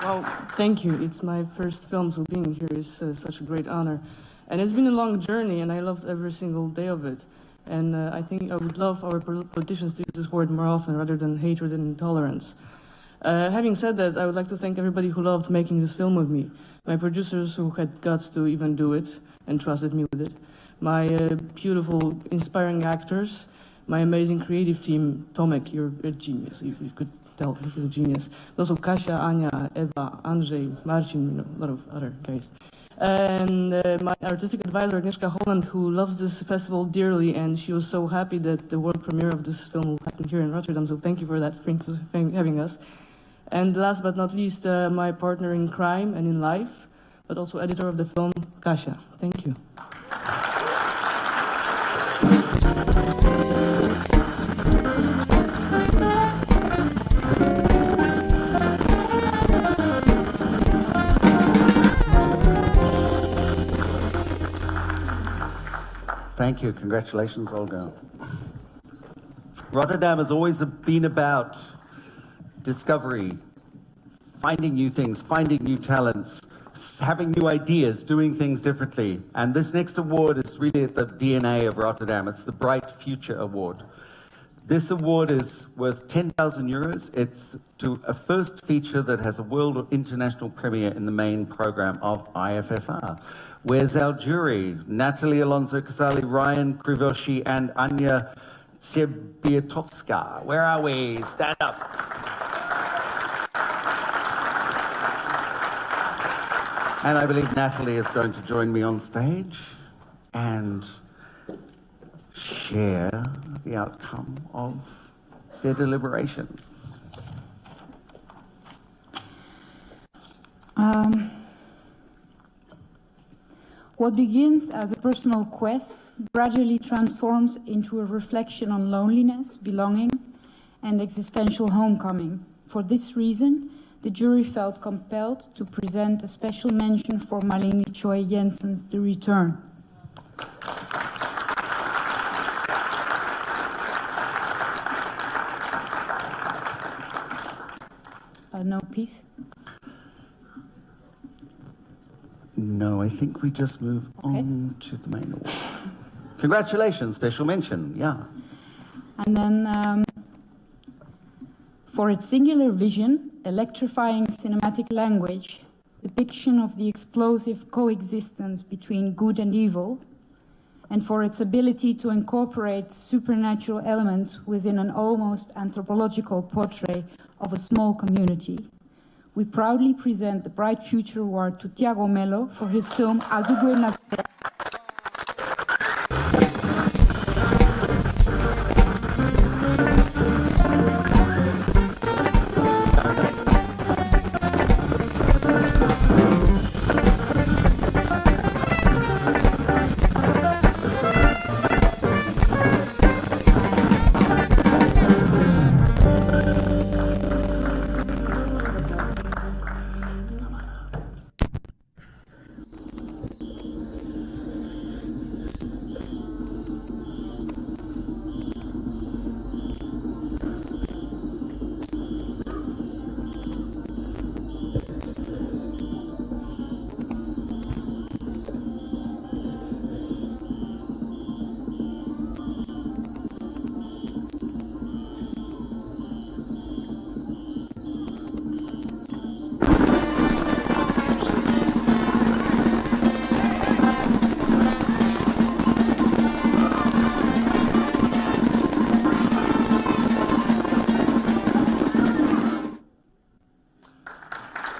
Well, thank you. It's my first film, so being here is such a great honor. And it's been a long journey, and I loved every single day of it. And I think I would love our politicians to use this word more often rather than hatred and intolerance. Having said that, I would like to thank everybody who loved making this film with me. My producers who had guts to even do it and trusted me with it. My beautiful, inspiring actors. My amazing creative team. Tomek, you're a genius. You could tell he's a genius. Also Kasia, Anya, Eva, Andrzej, Marcin, a lot of other guys. And my artistic advisor, Agnieszka Holland, who loves this festival dearly, and she was so happy that the world premiere of this film will happen here in Rotterdam, so thank you for that, thank you for having us. And last but not least, my partner in crime and in life, but also editor of the film, Kasia. Thank you. Thank you. Congratulations, Olga. Rotterdam has always been about discovery, finding new things, finding new talents, having new ideas, doing things differently. And this next award is really at the DNA of Rotterdam. It's the Bright Future Award. This award is worth 10,000 euros. It's to a first feature that has a world or international premiere in the main program of IFFR. Where's our jury? Natalie Alonso-Casali, Ryan Krivoshi, and Anya Czebiatowska. Where are we? Stand up. And I believe Natalie is going to join me on stage and share the outcome of their deliberations. What begins as a personal quest gradually transforms into a reflection on loneliness, belonging, and existential homecoming. For this reason, the jury felt compelled to present a special mention for Marlene Choi Jensen's The Return. No piece? No, I think we just move on to the main award. Congratulations, special mention, yeah. And then For its singular vision, electrifying cinematic language, depiction of the explosive coexistence between good and evil, and for its ability to incorporate supernatural elements within an almost anthropological portrait of a small community. We proudly present the Bright Future Award to Tiago Melo for his film Azul Nascer.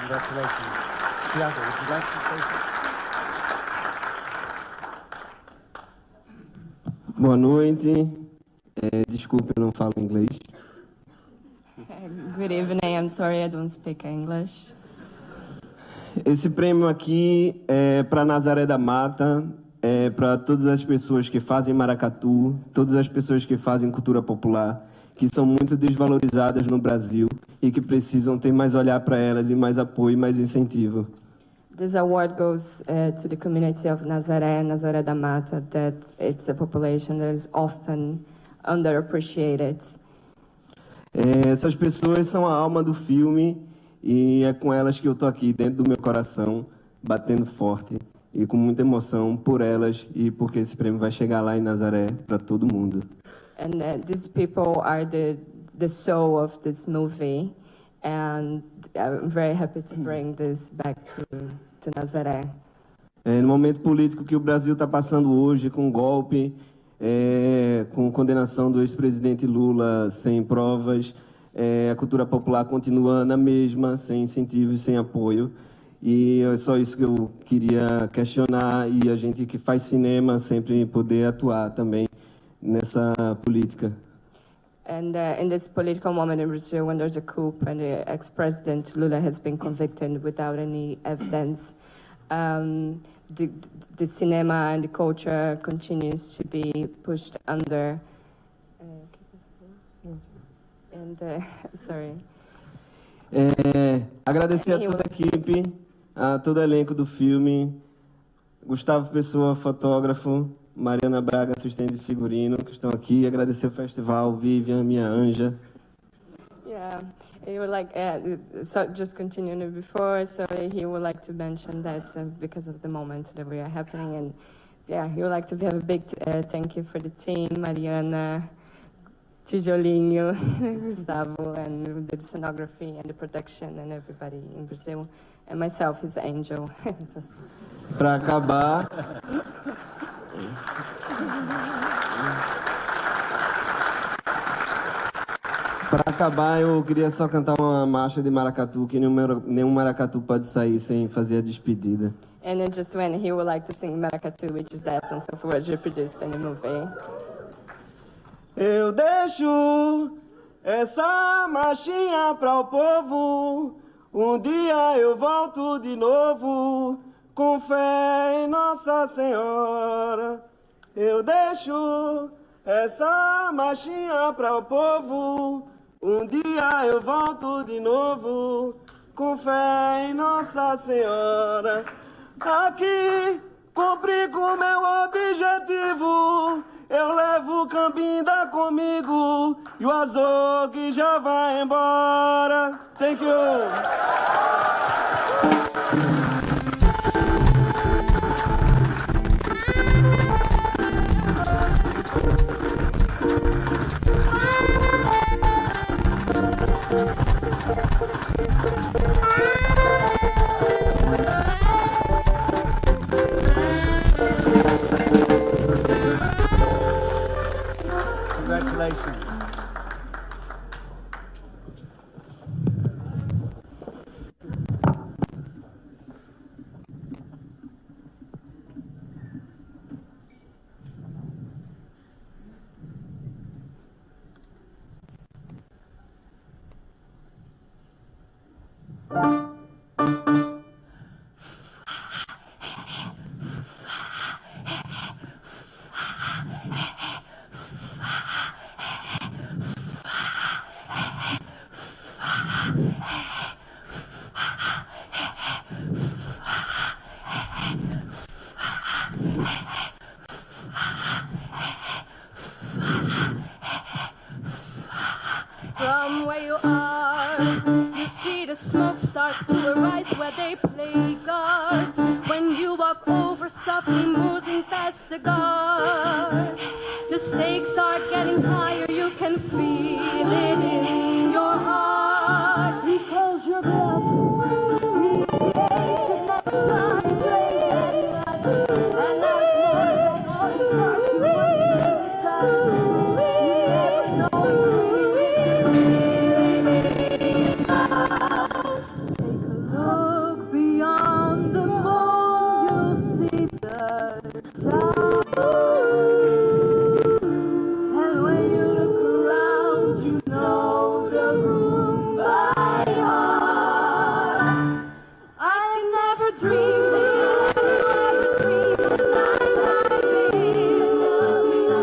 Congratulations. Tiago, would you like to say something? Boa noite. Desculpe, eu não falo inglês. Good evening. I'm sorry I don't speak English. Esse prêmio aqui é para Nazaré da Mata, é para todas as pessoas que fazem maracatu, todas as pessoas que fazem cultura popular, que são muito desvalorizadas no Brasil e que precisam ter mais olhar para elas e mais apoio e mais incentivo. This award goes to the community of Nazaré, Nazaré da Mata, that it's a population that is often underappreciated. Essas pessoas são a alma do filme e é com elas que eu tô aqui dentro do meu coração, batendo forte e com muita emoção por elas e porque esse prêmio vai chegar lá em Nazaré para todo mundo. And these people are the soul of this movie, and I'm very happy to bring this back to Nazaré. No momento político que o Brasil está passando hoje, com golpe, com condenação do ex-presidente Lula sem provas, a cultura popular continua na mesma, sem incentivos, sem apoio. E é só isso que eu queria questionar, e a gente que faz cinema sempre poder atuar também nessa política. And in this political moment in Brazil, when there's a coup and the ex-president Lula has been convicted without any evidence, the cinema and the culture continues to be pushed under. Sorry. Agradecer a toda a equipe, a todo o elenco do filme, Gustavo Pessoa, fotógrafo, Mariana Braga, assistente de figurino, que estão aqui. Agradecer o festival, Vivian, minha anja. Yeah, he would like, so just continuing before, so he would like to mention that because of the moment that we are happening, and yeah, he would like to have a big thank you for the team, Mariana, Tijolinho, Gustavo, and the scenography and the production and everybody in Brazil, and myself, his angel. Para acabar, eu queria só cantar uma marcha de maracatu, que nenhum maracatu pode sair sem fazer a despedida. And then just when he would like to sing maracatu, which is the essence of words reproduced in the movie. Eu deixo essa marchinha para o povo, um dia eu volto de novo, com fé em Nossa Senhora. Eu deixo essa marchinha para o povo, um dia eu volto de novo, com fé em Nossa Senhora. Aqui cumpri com meu objetivo, eu levo o Cambinda comigo e o azul que já vai embora. Thank you. Congratulations. From where you are, you see the smoke starts to arise where they play guards. When you walk over softly, moving past the guards, the stakes are getting higher, you can feel it in your heart. He calls your bluff, he is the ace of that time, play that much, and now it's more than all the scars you once touched. Look beyond the moon, you'll see the stars. And when you look around, you know the room by heart. I've never dreamed that you ever dreamed a night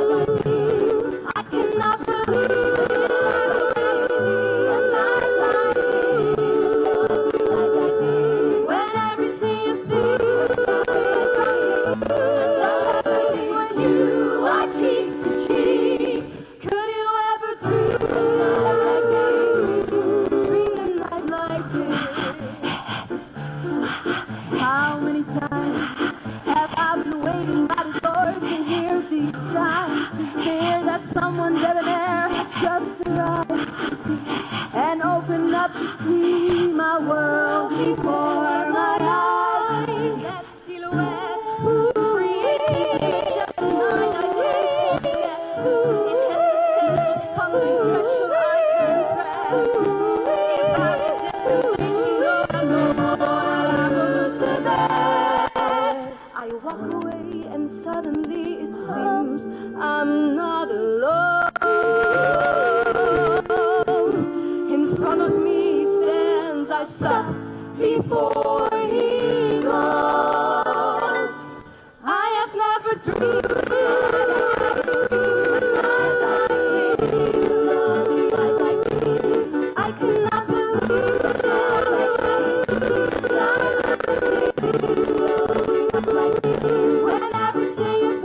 like this. I cannot believe it, I've never seen a night like this. When everything you think when you are cheek to cheek, could you ever dream a night like this? How many times have I been waiting by the door to hear these sounds, to hear that someone debonair has just arrived and opened up to see my world before my eyes. That silhouette creates an image of a night I can't forget. It has the sense of something special I can't rest. If I resist temptation, Lord, I know that I will lose the bet. I walk away and suddenly it seems I'm not alone. In front of me he stands, I stop before he goes. I have never dreamed a night like this. I cannot believe it. When everything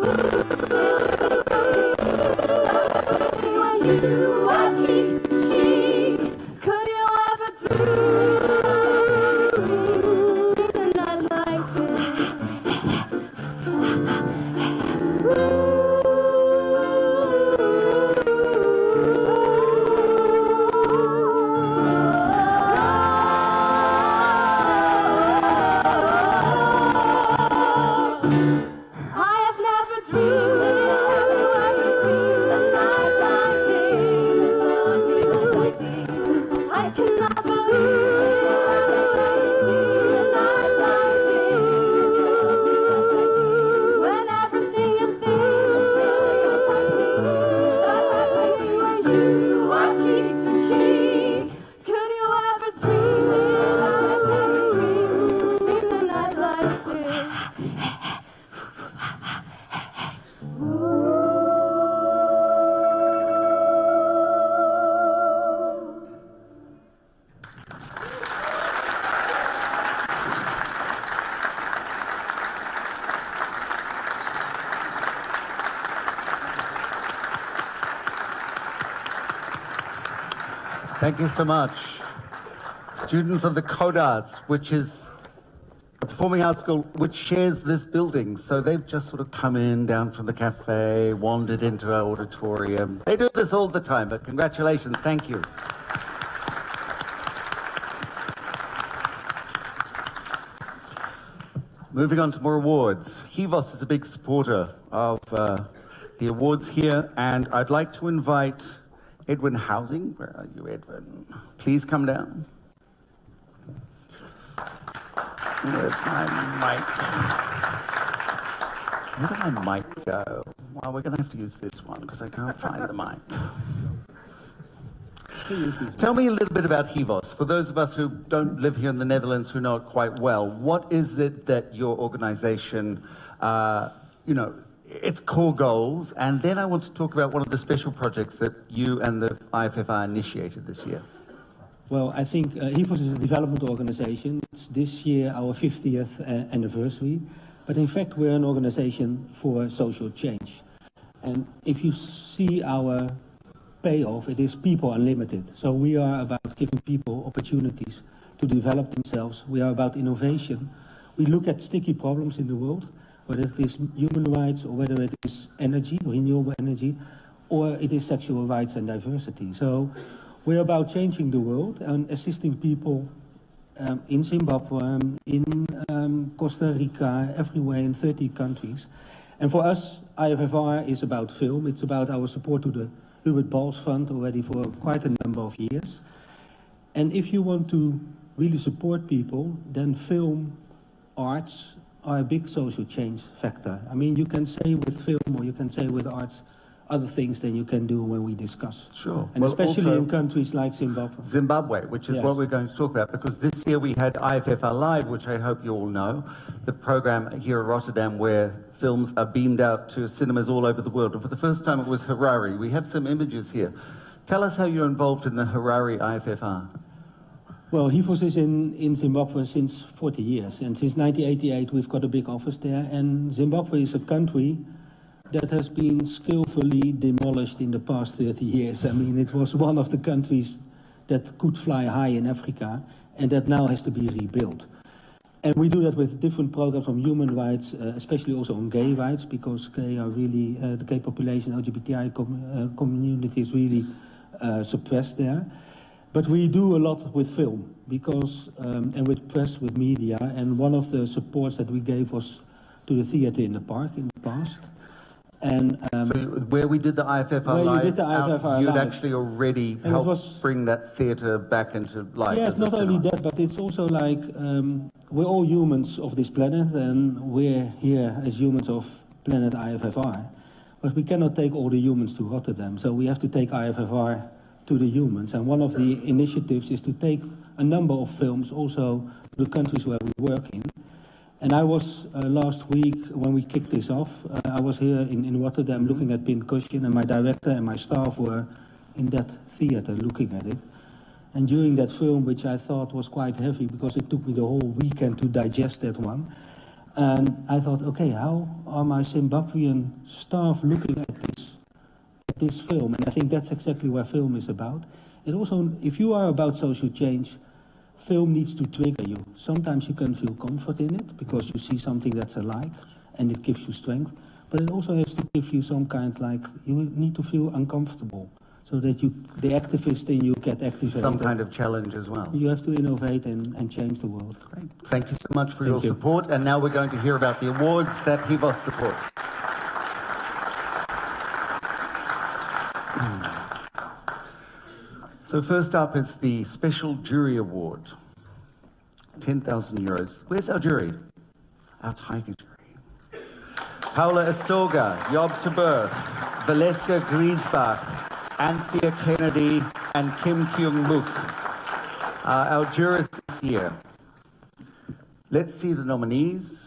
when you are cheek to cheek, could you ever dream a night like this? I have never dreamed a night like this. I cannot believe I've seen a night like this. When everything you think when you are cheek to cheek, could you ever dream it? I've never dreamed a night like this. Thank you so much. Students of the Code Arts, which is a performing arts school which shares this building. So they've just sort of come in down from the cafe, wandered into our auditorium. They do this all the time, but congratulations, thank you. Moving on to more awards. Hivos is a big supporter of the awards here, and I'd like to invite Edwin Housing. Where are you, Edwin? Please come down. Where's my mic? Where did my mic go? Well, we're going to have to use this one because I can't find the mic. Tell me a little bit about HIVOS. For those of us who don't live here in the Netherlands who know it quite well, what is it that your organization, its core goals, and then I want to talk about one of the special projects that you and the IFFI initiated this year. Well, I think HIVOS is a development organization. It's this year our 50th anniversary, but in fact we're an organization for social change. And if you see our payoff, it is people unlimited. So we are about giving people opportunities to develop themselves. We are about innovation. We look at sticky problems in the world, whether it is human rights or whether it is energy, renewable energy, or it is sexual rights and diversity. So we're about changing the world and assisting people in Zimbabwe, in Costa Rica, everywhere in 30 countries. And for us, IFFR is about film. It's about our support to the Hubert Bals Fund already for quite a number of years. And if you want to really support people, then film, arts are a big social change factor. I mean, you can say with film or you can say with arts other things than you can do when we discuss. Sure. And well, especially in countries like Zimbabwe. Zimbabwe, which is what we're going to talk about, because this year we had IFFR Live, which I hope you all know, the program here at Rotterdam where films are beamed out to cinemas all over the world. And for the first time it was Harare. We have some images here. Tell us how you're involved in the Harare IFFR. Well, HIVOS is in Zimbabwe since 40 years. And since 1988 we've got a big office there. And Zimbabwe is a country that has been skillfully demolished in the past 30 years. I mean, it was one of the countries that could fly high in Africa and that now has to be rebuilt. And we do that with different programs on human rights, especially also on gay rights, because gay are really, the gay population, LGBTI community is really suppressed there. But we do a lot with film, because, and with press, with media, and one of the supports that we gave was to the theater in the park in the past. And so where we did the IFFR Live, did the IFFR you'd Live. Actually already helped bring that theatre back into life. Yes, not only that, but it's also like we're all humans of this planet, and we're here as humans of planet IFFR. But we cannot take all the humans to Rotterdam, so we have to take IFFR to the humans. And one of the initiatives is to take a number of films also to the countries where we work in. And I was, last week, when we kicked this off, I was here in Rotterdam looking at Pincushion, and my director and my staff were in that theater looking at it. And during that film, which I thought was quite heavy, because it took me the whole weekend to digest that one, and I thought, okay, how are my Zimbabwean staff looking at this film? And I think that's exactly what film is about. It also, if you are about social change, film needs to trigger you. Sometimes you can feel comfort in it because you see something that's alive and it gives you strength. But it also has to give you some kind, like, you need to feel uncomfortable so that the activist in you get activated. Some kind of challenge as well. You have to innovate and change the world. Great. Thank you so much for your support. And now we're going to hear about the awards that HIVOS supports. So first up is the Special Jury Award, 10,000 euros. Where's our jury? Our tiger jury. Paula Astorga, Job Tabur, Valeska Griesbach, Anthea Kennedy, and Kim Kyung-mook are our jurors this year. Let's see the nominees.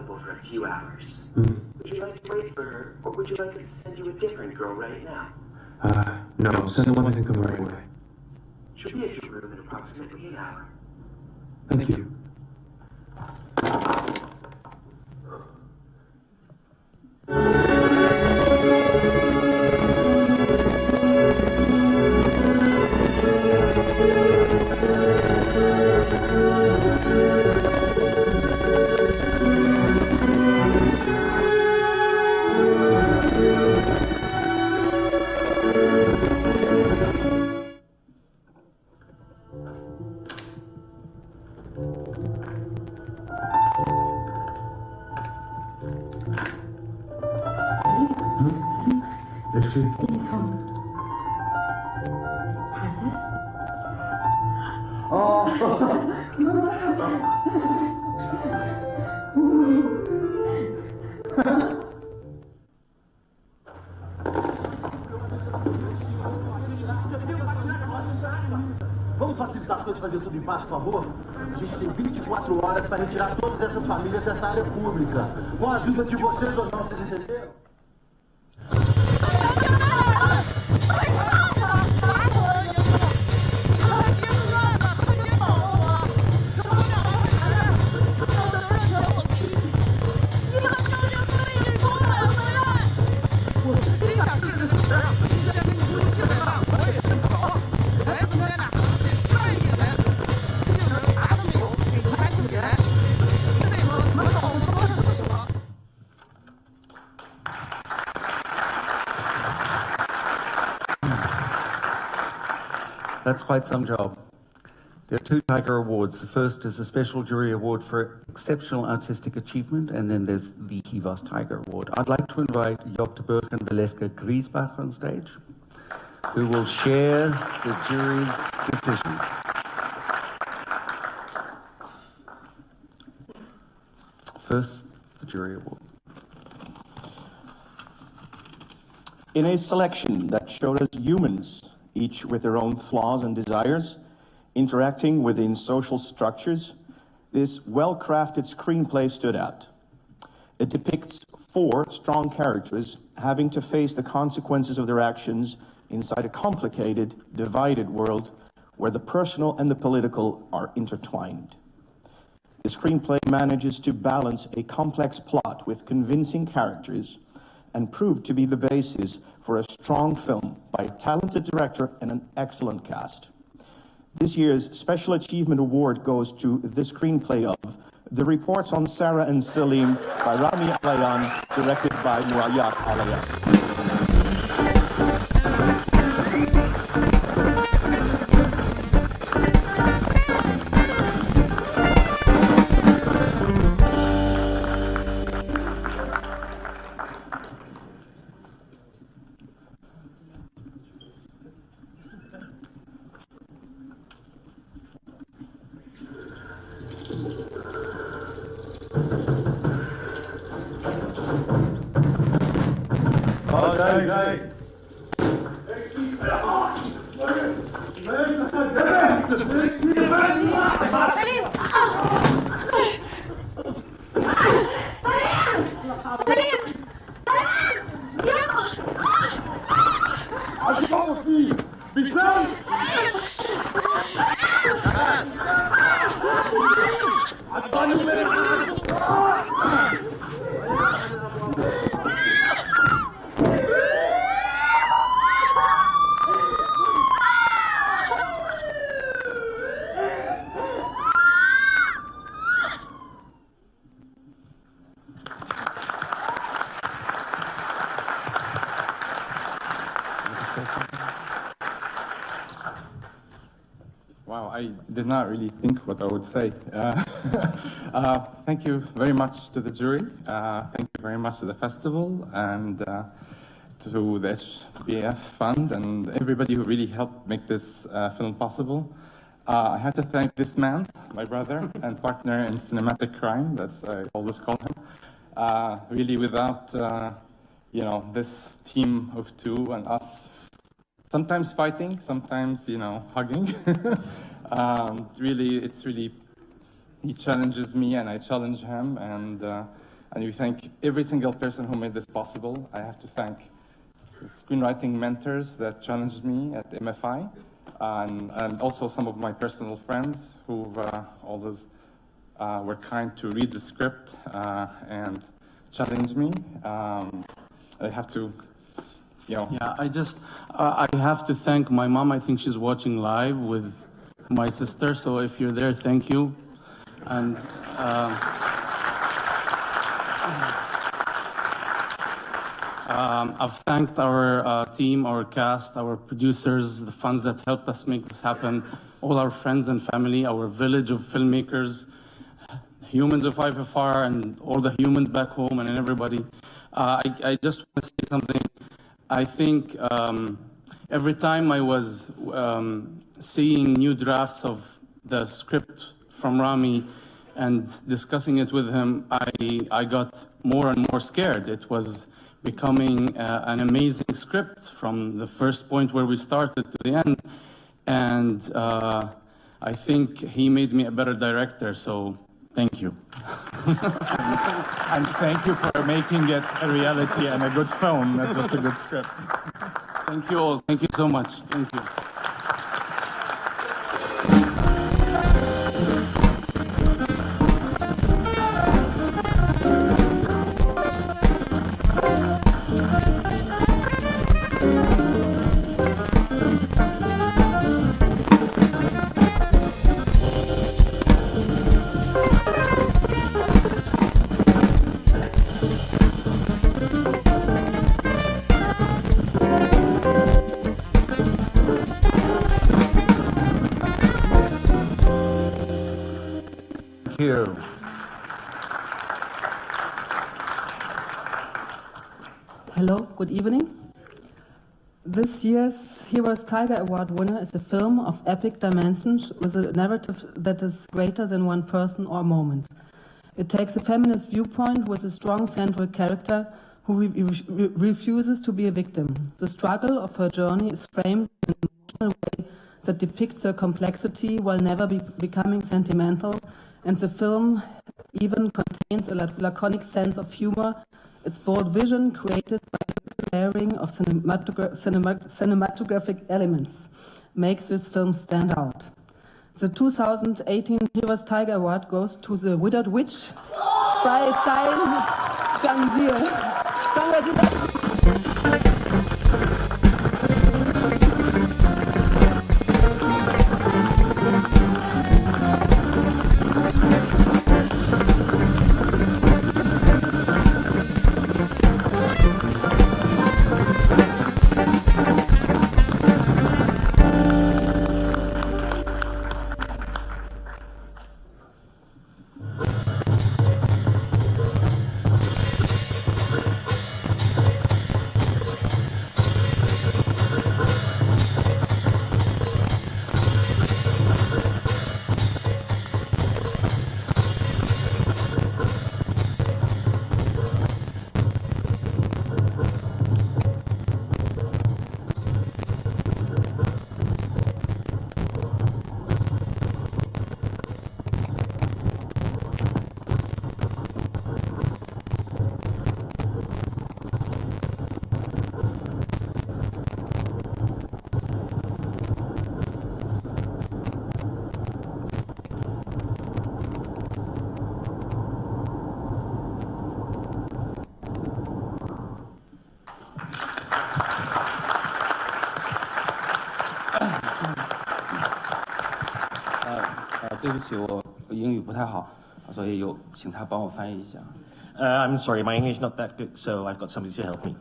available for a few hours. Would you like to wait for her, or would you like us to send you a different girl right now? No, send the one who can come right away. She'll be at your room in approximately an hour. Thank you. Please come. Princess? Vamos facilitar as coisas, fazer tudo em paz, por favor? A gente tem 24 horas para retirar todas essas famílias dessa área pública. Com a ajuda de vocês ou não, vocês entenderam? That's quite some job. There are 2 Tiger Awards. The first is a special jury award for exceptional artistic achievement, and then there's the Cuevas Tiger Award. I'd like to invite Job de Burg and Valeska Griesbach on stage, who will share the jury's decision. First, the jury award. In a selection that showed us humans, each with their own flaws and desires, interacting within social structures, this well-crafted screenplay stood out. It depicts 4 strong characters having to face the consequences of their actions inside a complicated, divided world where the personal and the political are intertwined. The screenplay manages to balance a complex plot with convincing characters and proved to be the basis for a strong film by a talented director and an excellent cast. This year's Special Achievement Award goes to the screenplay of The Reports on Sarah and Salim by Rami Alayan, directed by Muayyak Alayan. Wow, I did not really think what I would say. Thank you very much to the jury. Thank you very much to the festival and to the HBF Fund and everybody who really helped make this film possible. I have to thank this man, my brother and partner in cinematic crime, that's I always call him. Really, without this team of 2 and us sometimes fighting, sometimes, hugging. He challenges me and I challenge him, and And we thank every single person who made this possible. I have to thank the screenwriting mentors that challenged me at MFI, and also some of my personal friends who always were kind to read the script and challenge me. I have to, Yeah, I have to thank my mom. I think she's watching live with my sister. So if you're there, thank you. And I've thanked our team, our cast, our producers, the funds that helped us make this happen, all our friends and family, our village of filmmakers, humans of IFFR, and all the humans back home, and everybody. I just want to say something. I think every time I was seeing new drafts of the script from Rami and discussing it with him, I got more and more scared. It was becoming an amazing script from the first point where we started to the end. And I think he made me a better director, so thank you. And thank you for making it a reality and a good film, not just a good script. Thank you all. Thank you so much. Thank you. Hello, good evening. This year's Heroes Tiger Award winner is a film of epic dimensions with a narrative that is greater than one person or moment. It takes a feminist viewpoint with a strong central character who refuses to be a victim. The struggle of her journey is framed in an emotional way that depicts her complexity while never becoming sentimental, and the film even contains a laconic sense of humor. Its bold vision, created by the layering of cinematographic elements, makes this film stand out. The 2018 Heroes Tiger Award goes to The Widowed Witch by Tsai Zhang-Jie. Congratulations! I'm sorry, my English not that good, so I've got somebody to help me.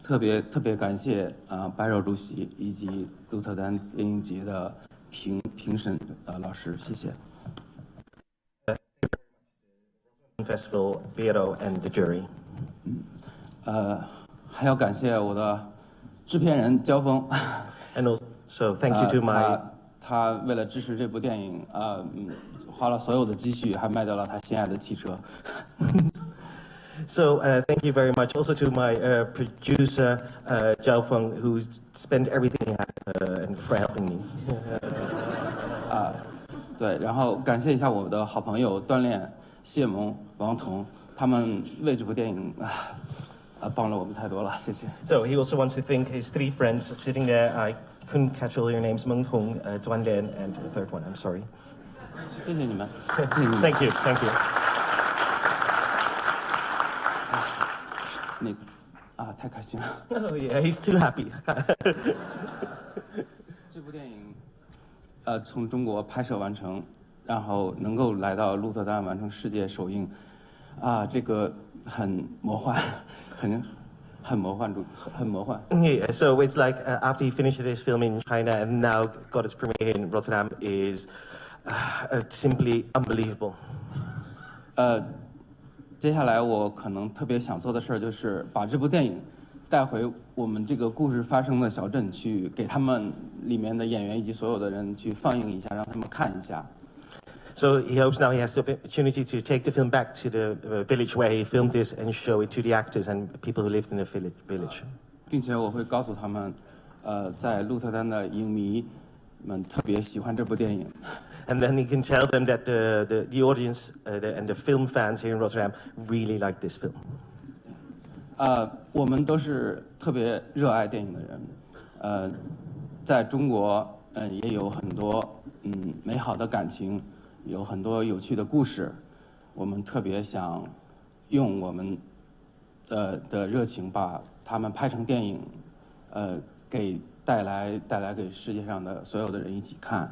特别感谢白柔主席以及鹿特丹电影节的评审老师，谢谢。Festival, Piero and the jury. 还要感谢我的制片人焦峰。And also thank you to my. 他为了支持这部电影，花了所有的积蓄，还卖掉了他心爱的汽车。So thank you very much also to my producer Zhao Feng, who spent everything he had and for helping me. 对，然后感谢一下我的好朋友锻炼、谢萌、王彤，他们为这部电影帮了我们太多了，谢谢。 So he also wants to thank his 3 friends sitting there. I couldn't catch all your names: Meng Hong, Duan Lian, and the third one. I'm sorry. 谢谢你们。Thank you, thank you. 太开心了。Oh yeah, he's too happy. 这部电影，从中国拍摄完成，然后能够来到鹿特丹完成世界首映，这个很魔幻，很魔幻。Yeah, so it's like after he finished his film in China and now got its premiere in Rotterdam is simply unbelievable. 接下来我可能特别想做的事儿就是把这部电影带回我们这个故事发生的小镇去，给他们里面的演员以及所有的人去放映一下，让他们看一下。So he hopes now he has the opportunity to take the film back to the village where he filmed this and show it to the actors and people who lived in the village. 并且我会告诉他们，在鹿特丹的影迷们特别喜欢这部电影。And then he can tell them that the audience and the film fans here in Rotterdam really like this film. 我们都是特别热爱电影的人，在中国，也有很多美好的感情，有很多有趣的故事。我们特别想用我们的热情把它们拍成电影，给带来给世界上的所有的人一起看。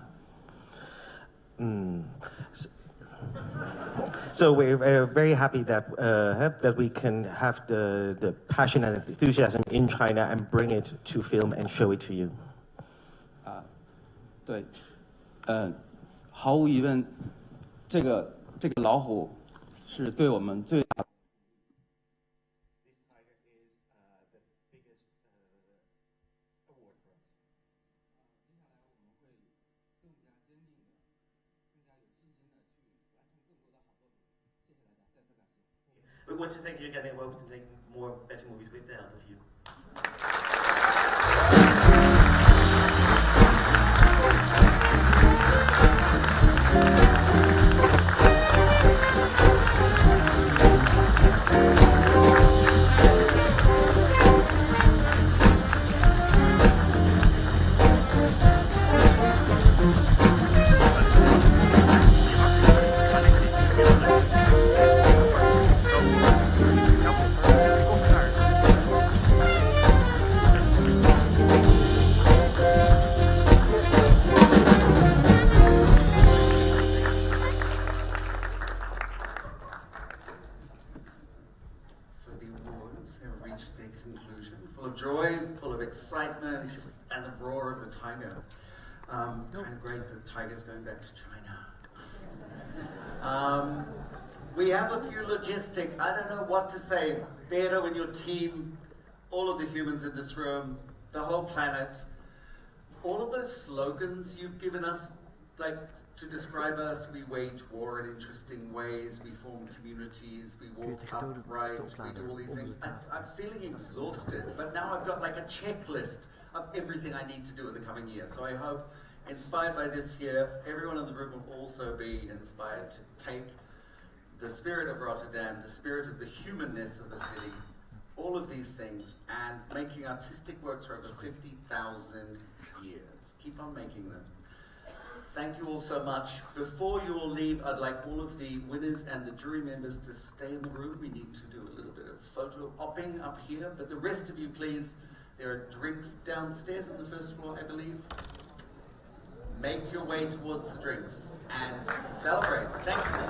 So we're very happy that that we can have the passion and enthusiasm in China and bring it to film and show it to you. 对，毫无疑问，这个老虎是对我们最大的。We want to thank you again and hope to make more better movies with the help of you. Excitement and the roar of the tiger. Kind of great that the tiger's going back to China. We have a few logistics. I don't know what to say. Beto and your team, all of the humans in this room, the whole planet, all of those slogans you've given us, like to describe us, we wage war in interesting ways, we form communities, we walk upright, we do all these things. I'm feeling exhausted, but now I've got like a checklist of everything I need to do in the coming year. So I hope, inspired by this year, everyone in the room will also be inspired to take the spirit of Rotterdam, the spirit of the humanness of the city, all of these things, and making artistic works for over 50,000 years. Keep on making them. Thank you all so much. Before you all leave, I'd like all of the winners and the jury members to stay in the room. We need to do a little bit of photo opping up here, but the rest of you, please, there are drinks downstairs on the first floor, I believe. Make your way towards the drinks and celebrate. Thank you.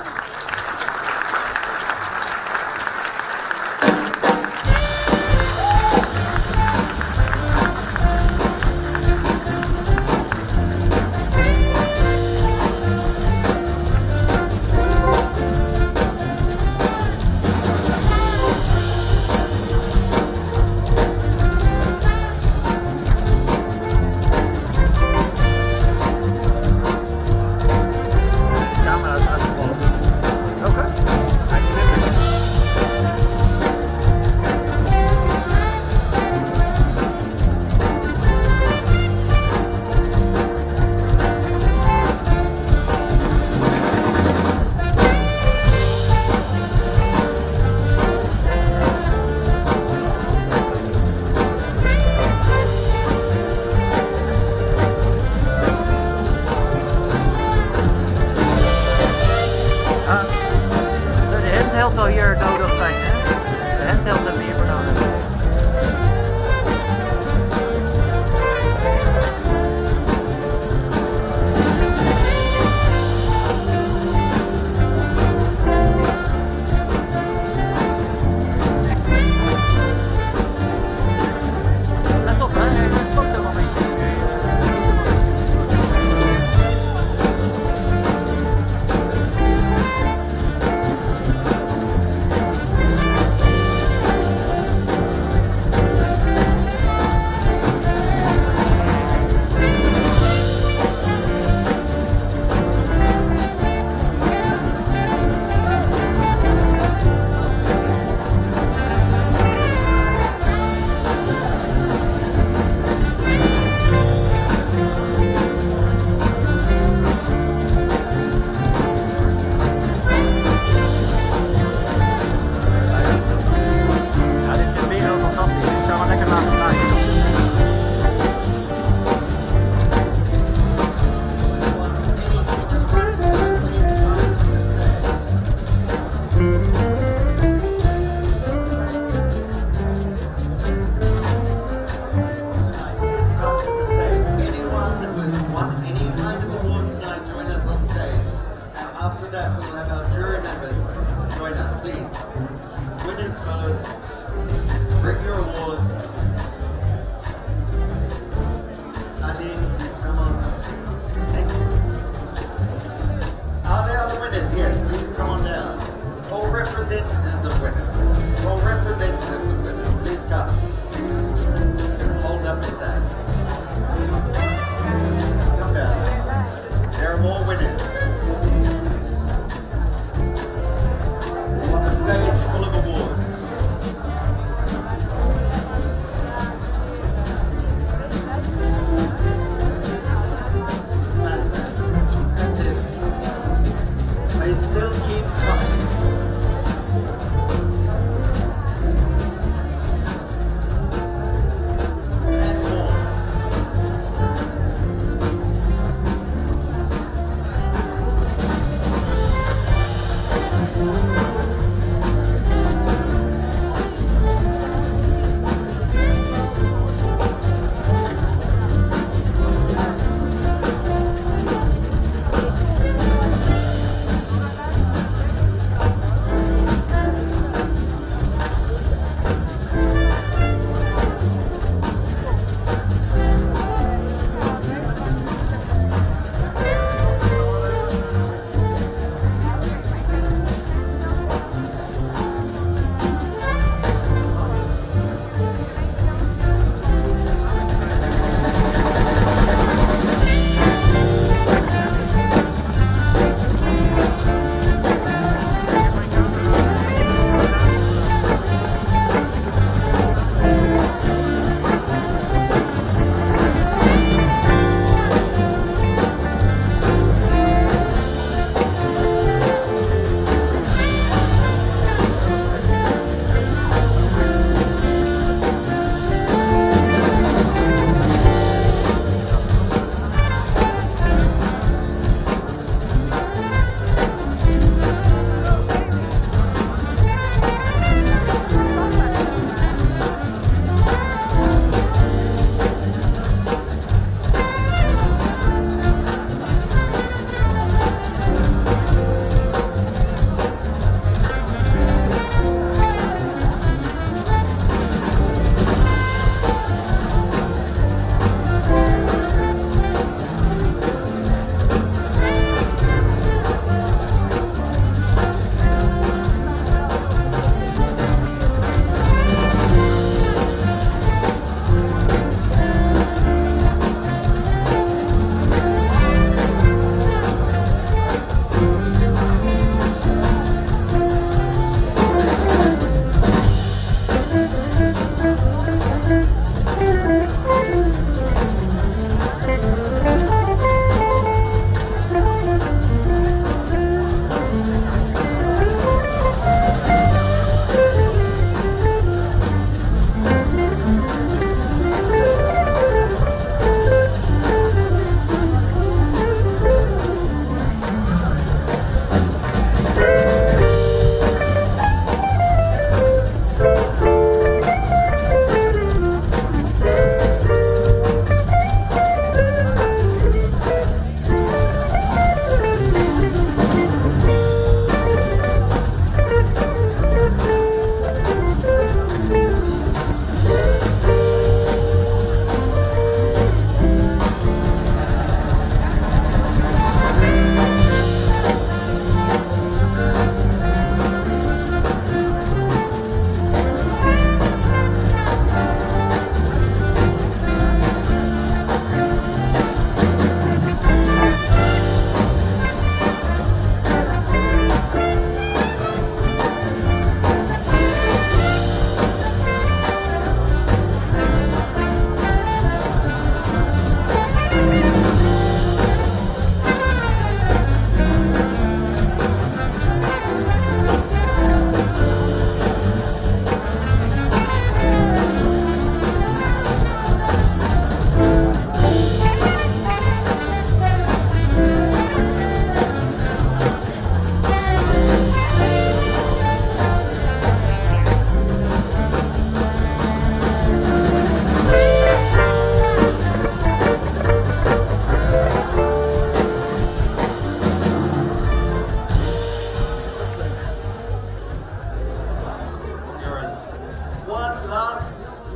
Bring your awards. Arlene, please come on. Thank you. Are there other winners? Yes, please come on down. All representatives of winners. All representatives of winners. Please come. Hold up with that. Come down. There are more winners. On the stage full of awards. Fantastic. They still keep coming.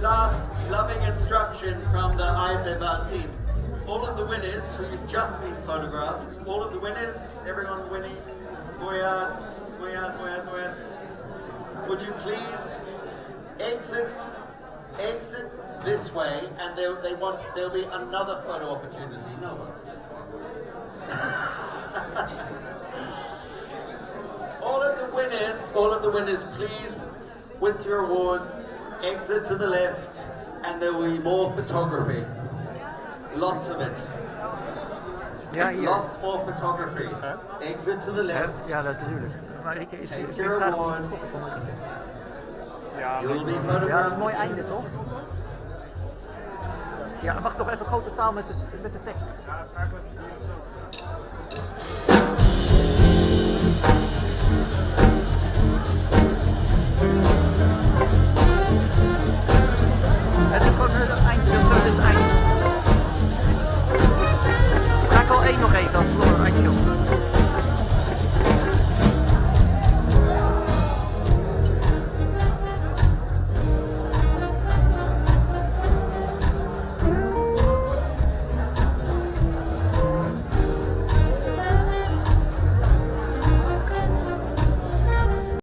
last loving instruction from the IFFR team. All of the winners who've just been photographed, all of the winners, everyone winning, Boyard, would you please exit this way, and there'll be another photo opportunity. No one's listening. All of the winners, please, with your awards, exit to the left, and there will be more photography. Lots of it. Ja, hier. Lots more photography. Exit to the left. Ja, natuurlijk. Maar ik Take your awards. Ja, You will be ja, photographed. dat is een mooi einde, toch? Ja, wacht nog even grote taal met de tekst. Ja,